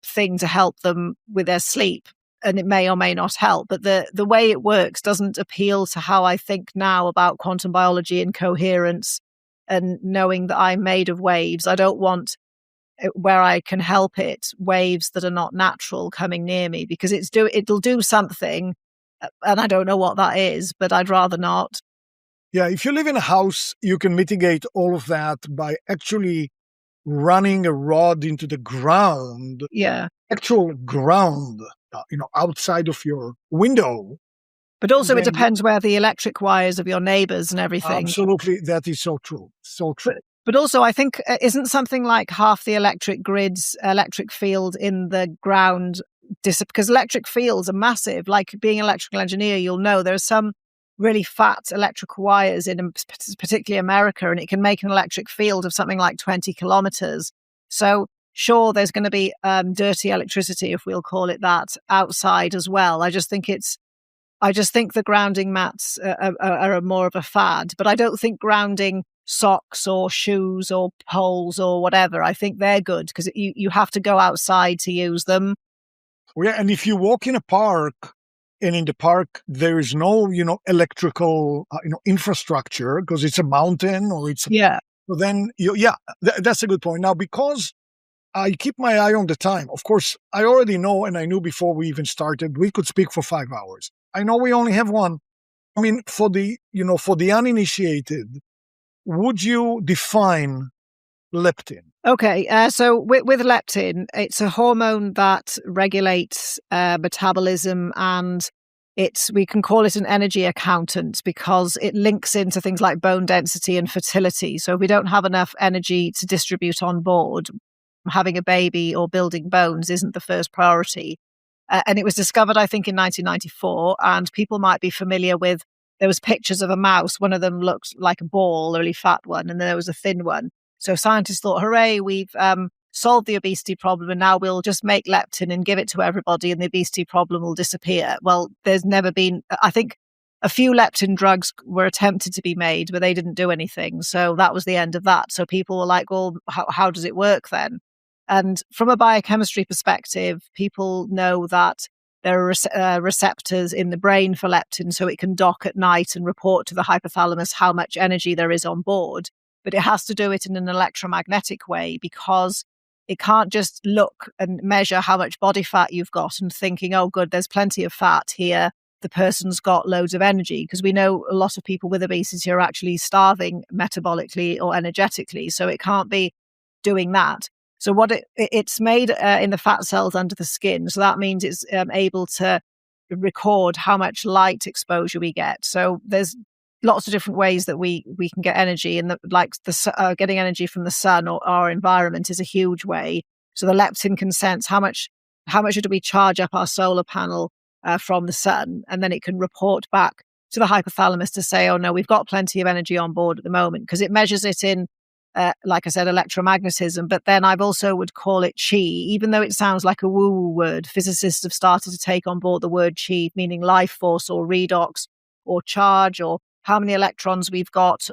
thing to help them with their sleep. And it may or may not help. But the way it works doesn't appeal to how I think now about quantum biology and coherence and knowing that I'm made of waves. I don't want, where I can help it, waves that are not natural coming near me, because it'll do something, and I don't know what that is, but I'd rather not. Yeah, if you live in a house, you can mitigate all of that by actually running a rod into the ground. Yeah. Actual ground, outside of your window. But also it depends where the electric wires of your neighbors and everything. Absolutely. That is so true. So true. But also, I think, isn't something like half the electric grid's electric field in the ground, because electric fields are massive. Like being an electrical engineer, you'll know there are some really fat electric wires in particularly America, and it can make an electric field of something like 20 kilometers. So sure, there's going to be dirty electricity, if we'll call it that, outside as well. I just think the grounding mats are more of a fad, but I don't think grounding socks or shoes or poles or whatever, I think they're good because you have to go outside to use them. Yeah, and if you walk in a park and in the park there is no, electrical, infrastructure because it's a mountain or it's so then that's a good point. Now, because I keep my eye on the time, of course, I already know, and I knew before we even started, we could speak for 5 hours. I know we only have one. I mean, for the uninitiated, would you define leptin? Okay, so with leptin, it's a hormone that regulates metabolism, and we can call it an energy accountant because it links into things like bone density and fertility. So if we don't have enough energy to distribute on board, having a baby or building bones isn't the first priority. And it was discovered, I think, in 1994, and people might be familiar with, there was pictures of a mouse. One of them looked like a ball, a really fat one, and then there was a thin one. So scientists thought, hooray, we've solved the obesity problem, and now we'll just make leptin and give it to everybody, and the obesity problem will disappear. Well, there's never been, I think a few leptin drugs were attempted to be made, but they didn't do anything. So that was the end of that. So people were like, well, how does it work then? And from a biochemistry perspective, people know that there are receptors in the brain for leptin, so it can dock at night and report to the hypothalamus how much energy there is on board. But it has to do it in an electromagnetic way, because it can't just look and measure how much body fat you've got and thinking, oh, good, there's plenty of fat here, the person's got loads of energy, because we know a lot of people with obesity are actually starving metabolically or energetically, so it can't be doing that. So what it's made in the fat cells under the skin. So that means it's able to record how much light exposure we get. So there's lots of different ways that we can get energy, and getting energy from the sun or our environment is a huge way. So the leptin can sense how much do we charge up our solar panel from the sun, and then it can report back to the hypothalamus to say, oh no, we've got plenty of energy on board at the moment, because it measures it in like I said, electromagnetism, but then I've also would call it chi, even though it sounds like a woo-woo word. Physicists have started to take on board the word chi, meaning life force or redox or charge or how many electrons we've got.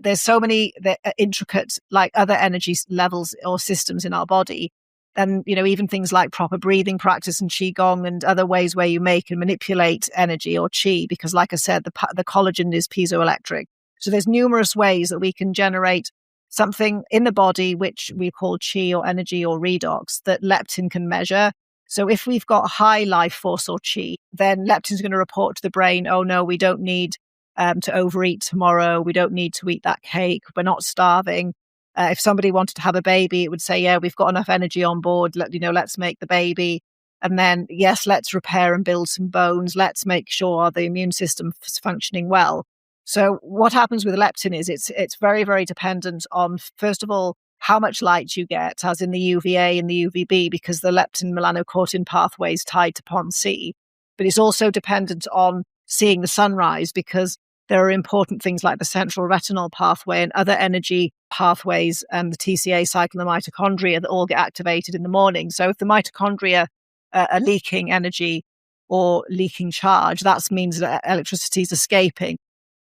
There's so many intricate, like other energy levels or systems in our body. And, even things like proper breathing practice and qigong and other ways where you make and manipulate energy or chi, because like I said, the collagen is piezoelectric. So there's numerous ways that we can generate something in the body, which we call chi or energy or redox, that leptin can measure. So if we've got high life force or chi, then leptin's going to report to the brain, oh no, we don't need to overeat tomorrow. We don't need to eat that cake. We're not starving. If somebody wanted to have a baby, it would say, yeah, we've got enough energy on board. Let's make the baby. And then, yes, let's repair and build some bones. Let's make sure the immune system is functioning well. So what happens with leptin is it's very, very dependent on, first of all, how much light you get, as in the UVA and the UVB, because the leptin melanocortin pathway is tied to PON-C. But it's also dependent on seeing the sunrise, because there are important things like the central retinol pathway and other energy pathways and the TCA cycle in the mitochondria that all get activated in the morning. So if the mitochondria are leaking energy or leaking charge, that means that electricity is escaping.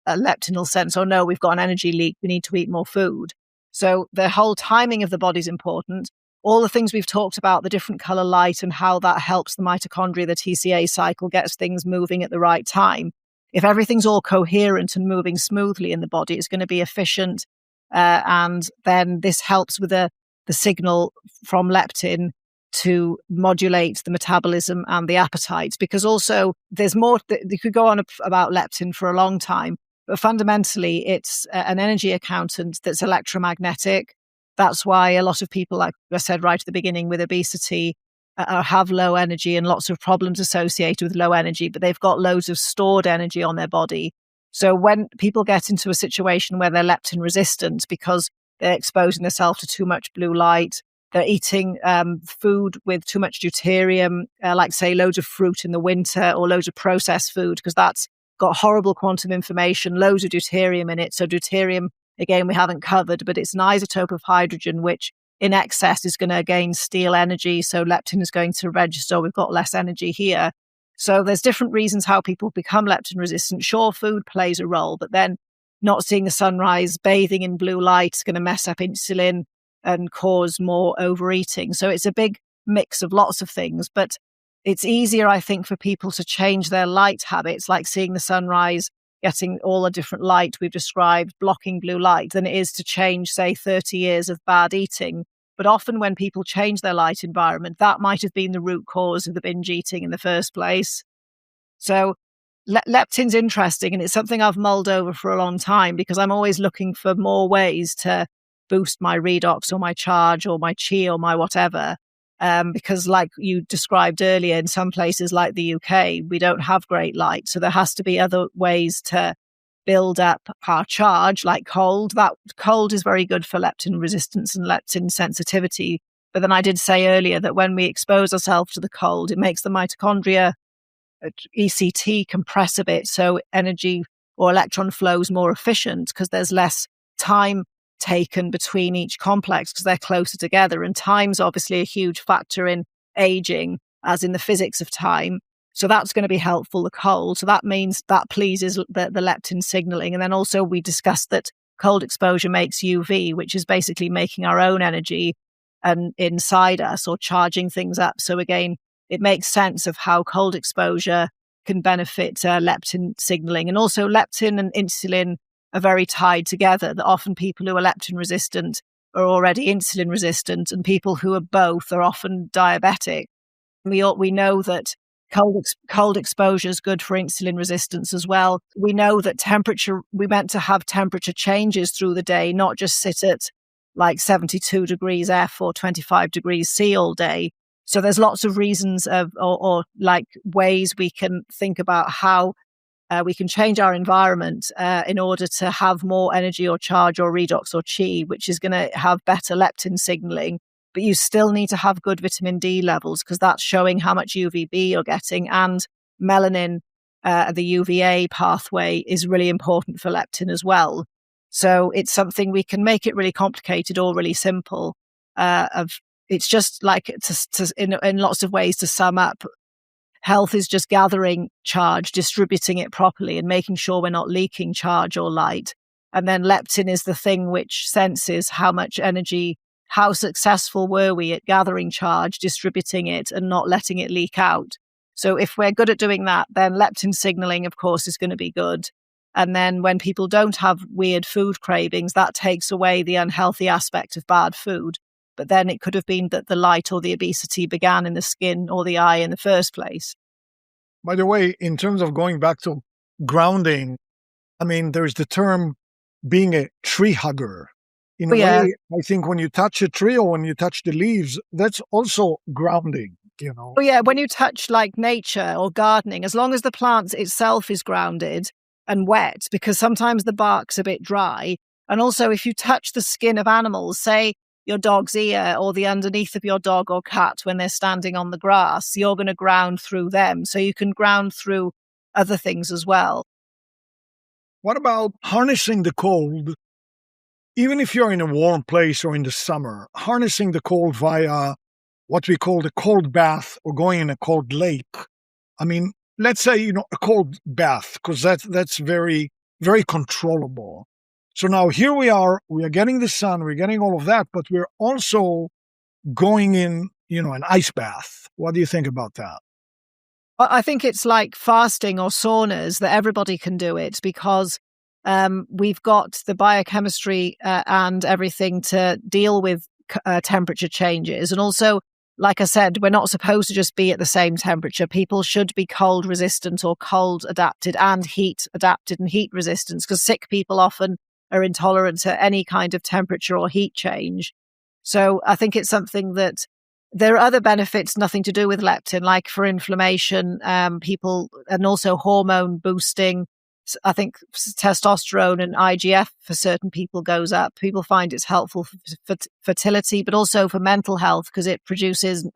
Leptin will sense, oh no, we've got an energy leak, we need to eat more food. So the whole timing of the body is important. All the things we've talked about, the different color light and how that helps the mitochondria, the TCA cycle, gets things moving at the right time. If everything's all coherent and moving smoothly in the body, it's going to be efficient. And then this helps with the signal from leptin to modulate the metabolism and the appetite. Because also there's more, you could go on about leptin for a long time, but fundamentally it's an energy accountant that's electromagnetic. That's why a lot of people, like I said right at the beginning, with obesity have low energy and lots of problems associated with low energy, but they've got loads of stored energy on their body. So when people get into a situation where they're leptin resistant because they're exposing themselves to too much blue light, they're eating food with too much deuterium, like say loads of fruit in the winter or loads of processed food, because that's got horrible quantum information, loads of deuterium in it. So deuterium, again, we haven't covered, but it's an isotope of hydrogen, which in excess is going to again steal energy. So leptin is going to register, we've got less energy here. So there's different reasons how people become leptin resistant. Sure, food plays a role, but then not seeing the sunrise, bathing in blue light is going to mess up insulin and cause more overeating. So it's a big mix of lots of things, but it's easier, I think, for people to change their light habits, like seeing the sunrise, getting all the different light we've described, blocking blue light, than it is to change, say, 30 years of bad eating. But often when people change their light environment, that might have been the root cause of the binge eating in the first place. So leptin's interesting, and it's something I've mulled over for a long time, because I'm always looking for more ways to boost my redox or my charge or my chi or my whatever. Because like you described earlier, in some places like the UK, we don't have great light. So there has to be other ways to build up our charge, like cold. That cold is very good for leptin resistance and leptin sensitivity. But then I did say earlier that when we expose ourselves to the cold, it makes the mitochondria ECT compress a bit. So energy or electron flow is more efficient because there's less time taken between each complex because they're closer together. And time's obviously a huge factor in aging, as in the physics of time. So that's going to be helpful, the cold. So that means that pleases the leptin signaling. And then also we discussed that cold exposure makes UV, which is basically making our own energy and inside us or charging things up. So again, it makes sense of how cold exposure can benefit leptin signaling. And also leptin and insulin are very tied together, that often people who are leptin resistant are already insulin resistant, and people who are both are often diabetic. We know that cold exposure is good for insulin resistance as well. We know that we're meant to have temperature changes through the day, not just sit at like 72 degrees F or 25 degrees C all day. So there's lots of reasons or like ways we can think about how we can change our environment in order to have more energy or charge or redox or chi, which is going to have better leptin signaling. But you still need to have good vitamin D levels, because that's showing how much UVB you're getting. And melanin, the UVA pathway, is really important for leptin as well. So it's something we can make it really complicated or really simple. It's just like in lots of ways to sum up. Health is just gathering charge, distributing it properly, and making sure we're not leaking charge or light. And then leptin is the thing which senses how much energy, how successful were we at gathering charge, distributing it, and not letting it leak out. So if we're good at doing that, then leptin signaling, of course, is going to be good. And then when people don't have weird food cravings, that takes away the unhealthy aspect of bad food. But then it could have been that the light or the obesity began in the skin or the eye in the first place. By the way, in terms of going back to grounding, I mean, there's the term being a tree hugger. In a way, I think when you touch a tree or when you touch the leaves, that's also grounding. you know. Oh yeah, when you touch like nature or gardening, as long as the plant itself is grounded and wet, because sometimes the bark's a bit dry. And also if you touch the skin of animals, say your dog's ear or the underneath of your dog or cat when they're standing on the grass, you're going to ground through them. So you can ground through other things as well. What about harnessing the cold, even if you're in a warm place or in the summer, harnessing the cold via what we call the cold bath or going in a cold lake? I mean, let's say, a cold bath, because that's very, very controllable. So now here we are getting the sun, we're getting all of that, but we're also going in, an ice bath. What do you think about that? I think it's like fasting or saunas that everybody can do it because we've got the biochemistry and everything to deal with temperature changes. And also, like I said, we're not supposed to just be at the same temperature. People should be cold resistant or cold adapted and heat adapted and heat resistant because sick people often are intolerant to any kind of temperature or heat change. So I think it's something that there are other benefits, nothing to do with leptin, like for inflammation, people, and also hormone boosting. I think testosterone and IGF for certain people goes up. People find it's helpful for fertility, but also for mental health because it produces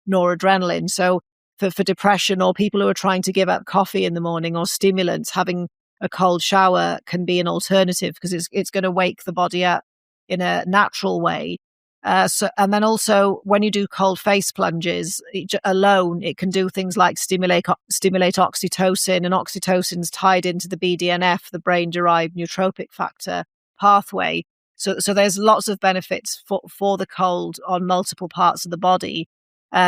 noradrenaline. So for depression or people who are trying to give up coffee in the morning or stimulants, having a cold shower can be an alternative because it's going to wake the body up in a natural way. And then also when you do cold face plunges alone, it can do things like stimulate oxytocin, and oxytocin's tied into the BDNF, the brain-derived nootropic factor pathway. So there's lots of benefits for the cold on multiple parts of the body.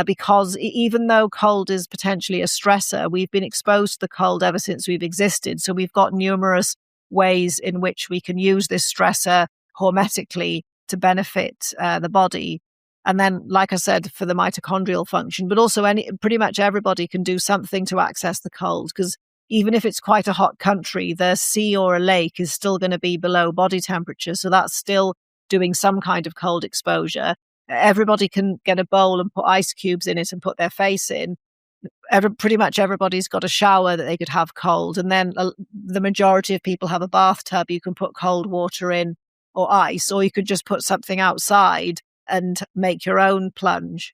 Because even though cold is potentially a stressor, we've been exposed to the cold ever since we've existed. So we've got numerous ways in which we can use this stressor hormetically to benefit the body. And then, like I said, for the mitochondrial function, but also pretty much everybody can do something to access the cold because even if it's quite a hot country, the sea or a lake is still going to be below body temperature. So that's still doing some kind of cold exposure. Everybody can get a bowl and put ice cubes in it and put their face in. Pretty much everybody's got a shower that they could have cold. And then the majority of people have a bathtub you can put cold water in or ice, or you could just put something outside and make your own plunge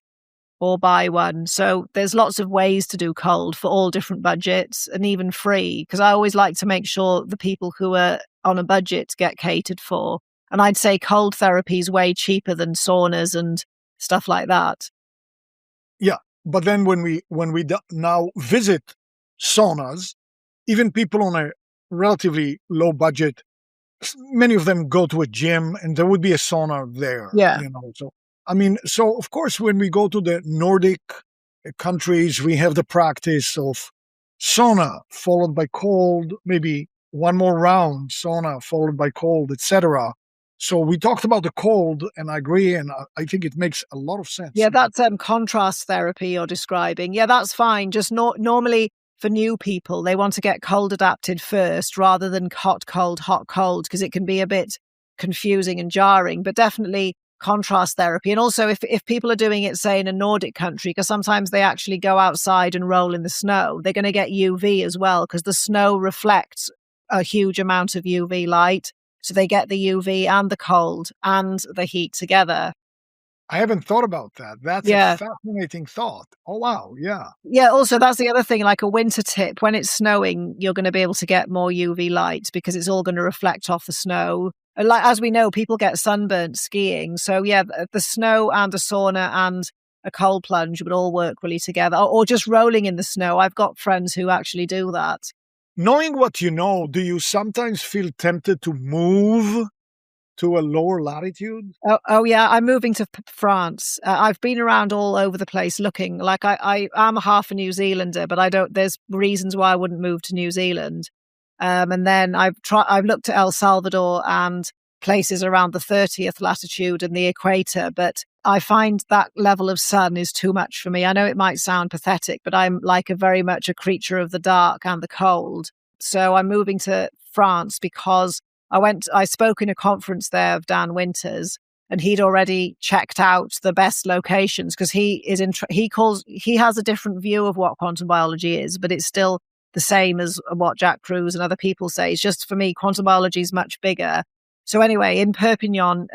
or buy one. So there's lots of ways to do cold for all different budgets and even free, because I always like to make sure the people who are on a budget get catered for. And I'd say cold therapy is way cheaper than saunas and stuff like that. Yeah, but then when we now visit saunas, even people on a relatively low budget, many of them go to a gym and there would be a sauna there. Yeah. So of course, when we go to the Nordic countries, we have the practice of sauna followed by cold, maybe one more round, sauna followed by cold, etc. So we talked about the cold, and I agree, and I think it makes a lot of sense. Yeah, that's contrast therapy you're describing. Yeah, that's fine. Just normally for new people, they want to get cold adapted first rather than hot, cold, because it can be a bit confusing and jarring, but definitely contrast therapy. And also if people are doing it, say in a Nordic country, because sometimes they actually go outside and roll in the snow, they're going to get UV as well because the snow reflects a huge amount of UV light. So they get the UV and the cold and the heat together. I haven't thought about that. That's a fascinating thought. Oh, wow. Yeah. Yeah. Also, that's the other thing, like a winter tip. When it's snowing, you're going to be able to get more UV light because it's all going to reflect off the snow. And like, as we know, people get sunburnt skiing. So yeah, the snow and a sauna and a cold plunge would all work really together. Or just rolling in the snow. I've got friends who actually do that. Knowing what you know, do you sometimes feel tempted to move to a lower latitude? Oh yeah, I'm moving to France. I've been around all over the place looking. Like I am half a New Zealander, but there's reasons why I wouldn't move to New Zealand. And then I've looked at El Salvador and places around the 30th latitude and the equator, but I find that level of sun is too much for me. I know it might sound pathetic, but I'm like very much a creature of the dark and the cold. So I'm moving to France because I spoke in a conference there of Dan Winters, and he'd already checked out the best locations because he has a different view of what quantum biology is, but it's still the same as what Jack Kruse and other people say. It's just, for me, quantum biology is much bigger. So anyway, in Perpignan,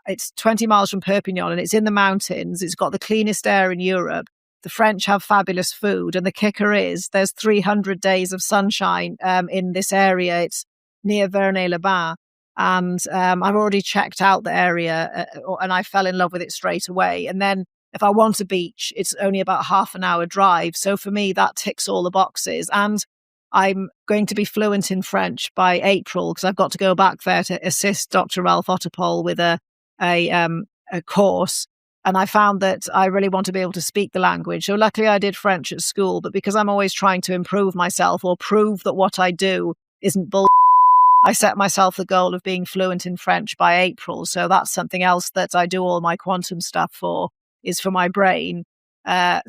it's 20 miles from Perpignan, and it's in the mountains. It's got the cleanest air in Europe. The French have fabulous food, and the kicker is there's 300 days of sunshine in this area. It's near Vernay-les-Bains. And I've already checked out the area and I fell in love with it straight away. And then if I want a beach, it's only about half an hour drive. So for me, that ticks all the boxes. And I'm going to be fluent in French by April because I've got to go back there to assist Dr. Ralph Ottopol with a course. And I found that I really want to be able to speak the language. So luckily I did French at school, but because I'm always trying to improve myself or prove that what I do isn't bull, I set myself the goal of being fluent in French by April. So that's something else that I do all my quantum stuff for, is for my brain. And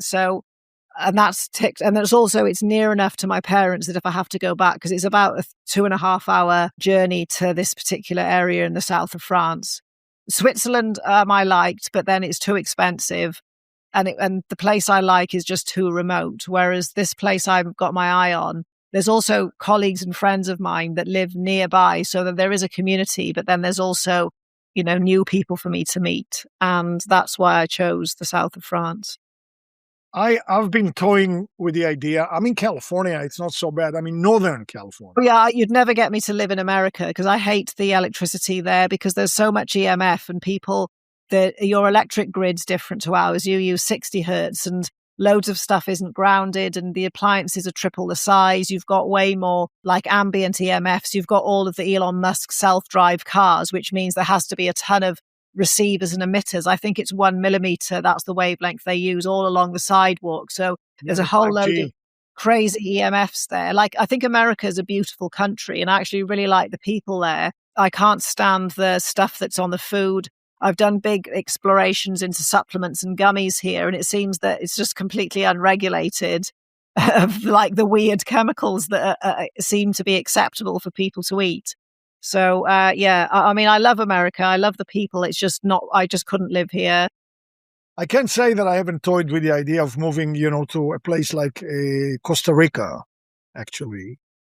that's ticked. And it's near enough to my parents that if I have to go back, because it's about a 2.5 hour journey to this particular area in the south of France. Switzerland, I liked, but then it's too expensive. And the place I like is just too remote. Whereas this place I've got my eye on, there's also colleagues and friends of mine that live nearby, so that there is a community, but then there's also, new people for me to meet. And that's why I chose the south of France. I've been toying with the idea. I'm in California. It's not so bad. I'm in Northern California. Yeah, you'd never get me to live in America because I hate the electricity there because there's so much EMF and your electric grid's different to ours. You use 60 hertz and loads of stuff isn't grounded and the appliances are triple the size. You've got way more like ambient EMFs. You've got all of the Elon Musk self-drive cars, which means there has to be a ton of receivers and emitters. I think it's 1 millimeter. That's the wavelength they use all along the sidewalk. So there's a whole load of crazy EMFs there. Like, I think America is a beautiful country and I actually really like the people there. I can't stand the stuff that's on the food. I've done big explorations into supplements and gummies here, and it seems that it's just completely unregulated, like the weird chemicals that seem to be acceptable for people to eat. So, I mean, I love America. I love the people. It's just I just couldn't live here. I can't say that I haven't toyed with the idea of moving, to a place like Costa Rica, actually.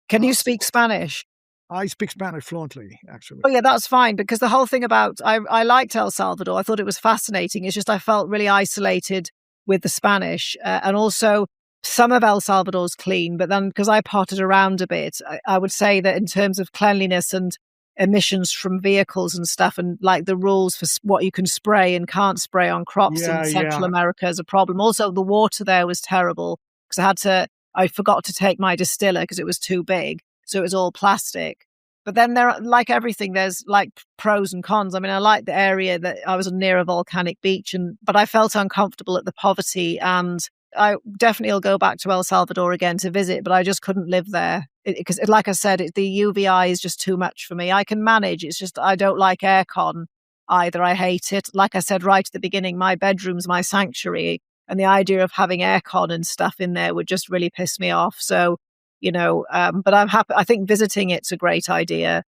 Can you speak Spanish? I speak Spanish fluently, actually. Oh, yeah, that's fine. Because the whole thing about, I liked El Salvador. I thought it was fascinating. It's just I felt really isolated with the Spanish. And also, some of El Salvador's clean. But then because I potted around a bit, I would say that in terms of cleanliness and emissions from vehicles and stuff, and like the rules for what you can spray and can't spray on crops in Central America is a problem. Also, the water there was terrible because I forgot to take my distiller because it was too big. So it was all plastic. But then like everything, there's like pros and cons. I mean, I liked the area that I was near a volcanic beach, but I felt uncomfortable at the poverty. And I definitely will go back to El Salvador again to visit, but I just couldn't live there. Because like I said, the UVI is just too much for me. I can manage. It's just I don't like aircon either. I hate it. Like I said right at the beginning, my bedroom's my sanctuary. And the idea of having aircon and stuff in there would just really piss me off. So, but I'm happy. I think visiting it's a great idea.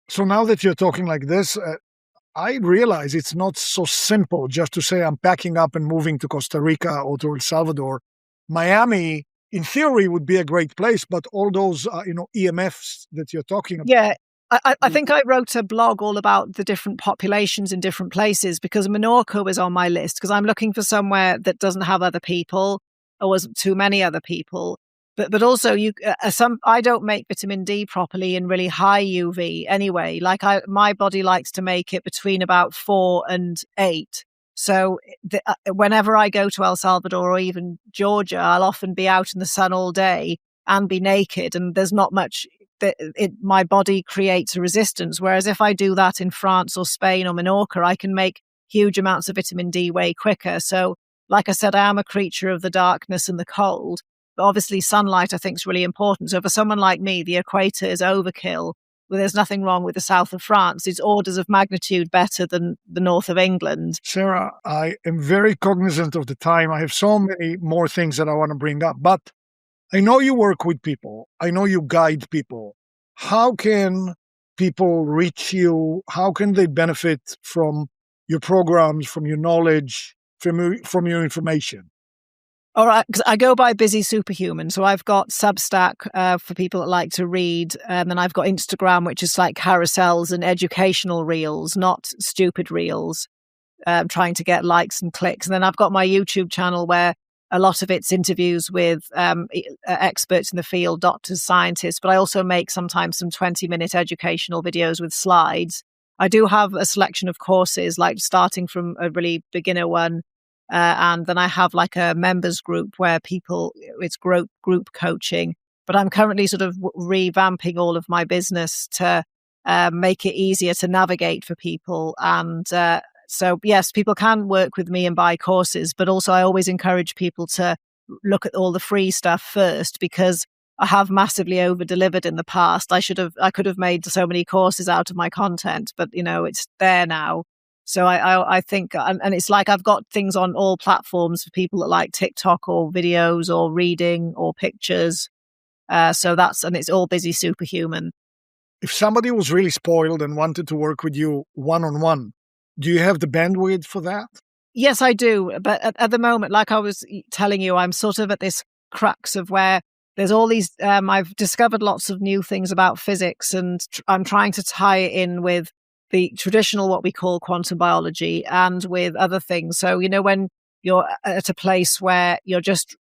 So now that you're talking like this, I realize it's not so simple just to say I'm packing up and moving to Costa Rica or to El Salvador. Miami, in theory, would be a great place, but all those, EMFs that you're talking about. Yeah, I think I wrote a blog all about the different populations in different places because Menorca was on my list because I'm looking for somewhere that doesn't have other people or wasn't too many other people. But also I don't make vitamin D properly in really high UV anyway. Like my body likes to make it between about 4 and 8. So whenever I go to El Salvador or even Georgia, I'll often be out in the sun all day and be naked. And there's not much my body creates a resistance. Whereas if I do that in France or Spain or Menorca, I can make huge amounts of vitamin D way quicker. So like I said, I am a creature of the darkness and the cold. But obviously sunlight, I think, is really important. So for someone like me, the equator is overkill. Well, there's nothing wrong with the south of France. It's orders of magnitude better than the north of England. Sara, I am very cognizant of the time. I have so many more things that I want to bring up. But I know you work with people. I know you guide people. How can people reach you? How can they benefit from your programs, from your knowledge, from your information? All right, because I go by Busy Superhuman. So I've got Substack for people that like to read. And then I've got Instagram, which is like carousels and educational reels, not stupid reels, trying to get likes and clicks. And then I've got my YouTube channel where a lot of it's interviews with experts in the field, doctors, scientists, but I also make sometimes some 20-minute educational videos with slides. I do have a selection of courses, like starting from a really beginner one. And then I have like a members group where it's group coaching. But I'm currently sort of revamping all of my business to make it easier to navigate for people. And so, yes, people can work with me and buy courses, but also I always encourage people to look at all the free stuff first, because I have massively over delivered in the past. I could have made so many courses out of my content, but it's there now. So I think, and it's like I've got things on all platforms for people that like TikTok or videos or reading or pictures. And it's all Busy Superhuman. If somebody was really spoiled and wanted to work with you one-on-one, do you have the bandwidth for that? Yes, I do. But at the moment, like I was telling you, I'm sort of at this crux of where there's all these, I've discovered lots of new things about physics, and I'm trying to tie it in with the traditional, what we call quantum biology, and with other things. So, when you're at a place where you're just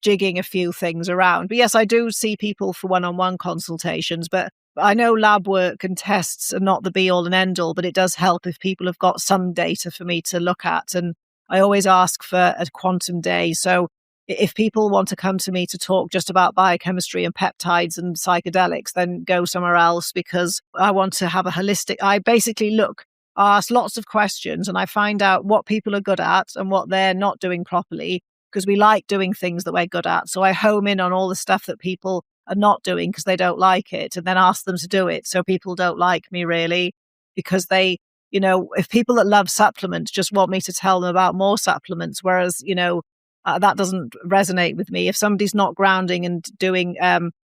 jigging a few things around. But yes, I do see people for one-on-one consultations, but I know lab work and tests are not the be all and end all, but it does help if people have got some data for me to look at. And I always ask for a quantum day. So if people want to come to me to talk just about biochemistry and peptides and psychedelics, then go somewhere else, because I want to have a holistic, I basically ask lots of questions, and I find out what people are good at and what they're not doing properly, because we like doing things that we're good at. So I home in on all the stuff that people are not doing because they don't like it, and then ask them to do it. So people don't like me, really, because they, if people that love supplements just want me to tell them about more supplements, whereas, that doesn't resonate with me. If somebody's not grounding and doing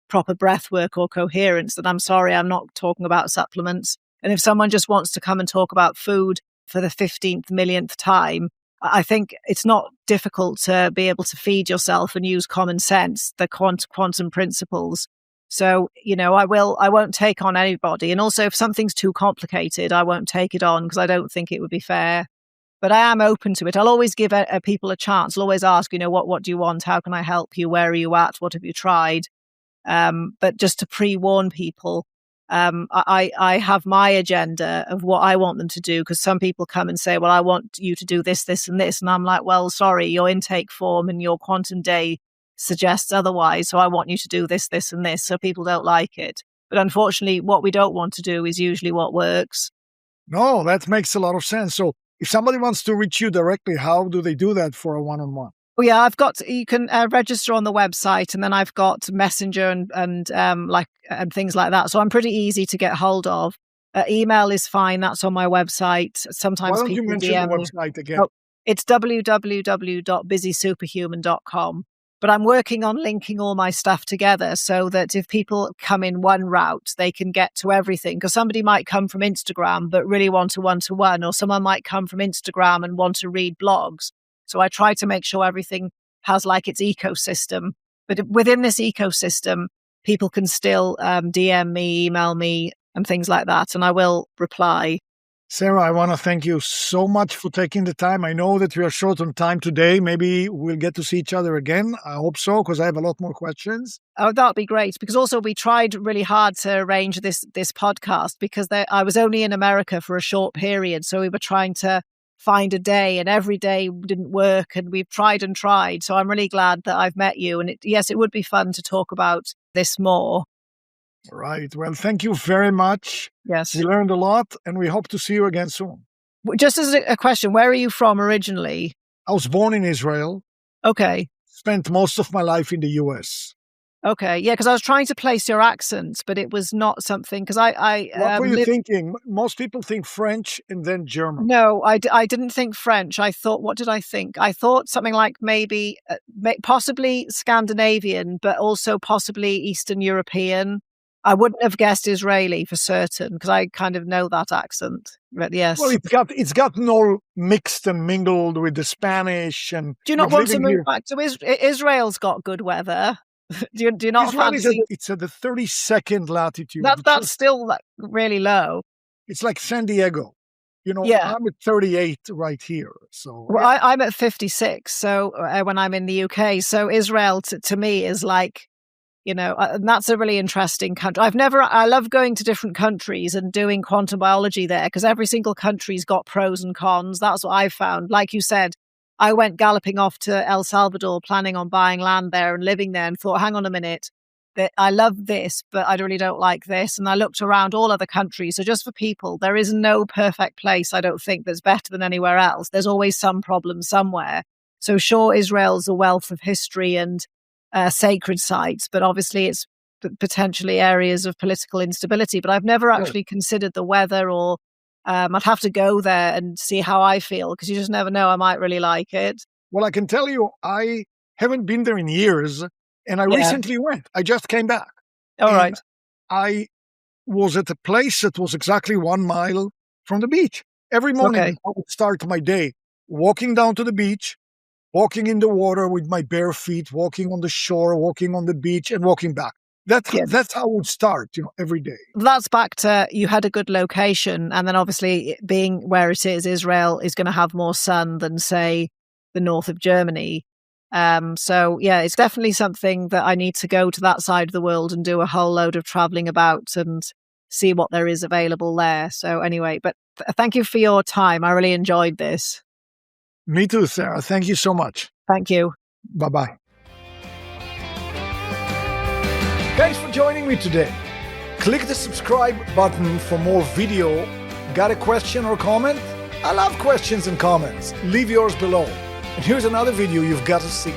proper breath work or coherence, then I'm sorry, I'm not talking about supplements. And if someone just wants to come and talk about food for the 15th millionth time, I think it's not difficult to be able to feed yourself and use common sense, the quantum principles. So, I won't take on anybody. And also, if something's too complicated, I won't take it on, because I don't think it would be fair. But I am open to it. I'll always give people a chance. I'll always ask, what do you want? How can I help you? Where are you at? What have you tried? But just to pre-warn people, I have my agenda of what I want them to do, because some people come and say, well, I want you to do this, this, and this. And I'm like, well, sorry, your intake form and your quantum day suggests otherwise. So I want you to do this, this, and this. So people don't like it. But unfortunately, what we don't want to do is usually what works. No, that makes a lot of sense. So if somebody wants to reach you directly, how do they do that for a one-on-one? Oh yeah, you can register on the website, and then I've got Messenger and things like that. So I'm pretty easy to get hold of. Email is fine. That's on my website. Sometimes Why don't you people mention DM the me. website again? Oh, it's www.busysuperhuman.com. But I'm working on linking all my stuff together so that if people come in one route, they can get to everything. Because somebody might come from Instagram but really want a one-to-one, or someone might come from Instagram and want to read blogs. So I try to make sure everything has like its ecosystem. But within this ecosystem, people can still DM me, email me, and things like that, and I will reply. Sara, I want to thank you so much for taking the time. I know that we are short on time today. Maybe we'll get to see each other again. I hope so, because I have a lot more questions. Oh, that'd be great. Because also we tried really hard to arrange this podcast, because I was only in America for a short period. So we were trying to find a day, and every day didn't work, and we've tried and tried. So I'm really glad that I've met you. And yes, it would be fun to talk about this more. Right. Well, thank you very much. Yes. We learned a lot, and we hope to see you again soon. Just as a question, where are you from originally? I was born in Israel. Okay. Spent most of my life in the US. Okay. Yeah, because I was trying to place your accent, but it was not something, because What were you thinking? Most people think French and then German. No, I didn't think French. I thought, what did I think? I thought something like maybe, possibly Scandinavian, but also possibly Eastern European. I wouldn't have guessed Israeli for certain because I kind of know that accent. But yes. Well, it's gotten all mixed and mingled with the Spanish, and Do you not with want to living move here. back to Israel? Israel's got good weather. Do you not Israel fancy? it's at the 32nd latitude. That's still like really low. It's like San Diego. Yeah. I'm at 38 right here. So Well, yeah. I'm at 56. So when I'm in the UK, so Israel to me is like, and that's a really interesting country. I love going to different countries and doing quantum biology there because every single country's got pros and cons. That's what I found. Like you said, I went galloping off to El Salvador, planning on buying land there and living there, and thought, hang on a minute, that I love this, but I really don't like this. And I looked around all other countries. So just for people, there is no perfect place, I don't think, that's better than anywhere else. There's always some problem somewhere. So sure, Israel's a wealth of history and sacred sites, but obviously it's potentially areas of political instability. But I've never actually considered the weather, or I'd have to go there and see how I feel, because you just never know. I might really like it. Well, I can tell you, I haven't been there in years, and I recently went. I just came back. All right. I was at a place that was exactly 1 mile from the beach. Every morning I would start my day walking down to the beach, walking in the water with my bare feet, walking on the shore, walking on the beach, and walking back. That's how I would start, every day. That's back to you had a good location, and then obviously being where it is, Israel is going to have more sun than, say, the north of Germany. So yeah, it's definitely something that I need to go to that side of the world and do a whole load of traveling about and see what there is available there. So anyway, but thank you for your time. I really enjoyed this. Me too, Sarah. Thank you so much. Thank you. Bye-bye. Thanks for joining me today. Click the subscribe button for more video. Got a question or comment? I love questions and comments. Leave yours below. And here's another video you've got to see.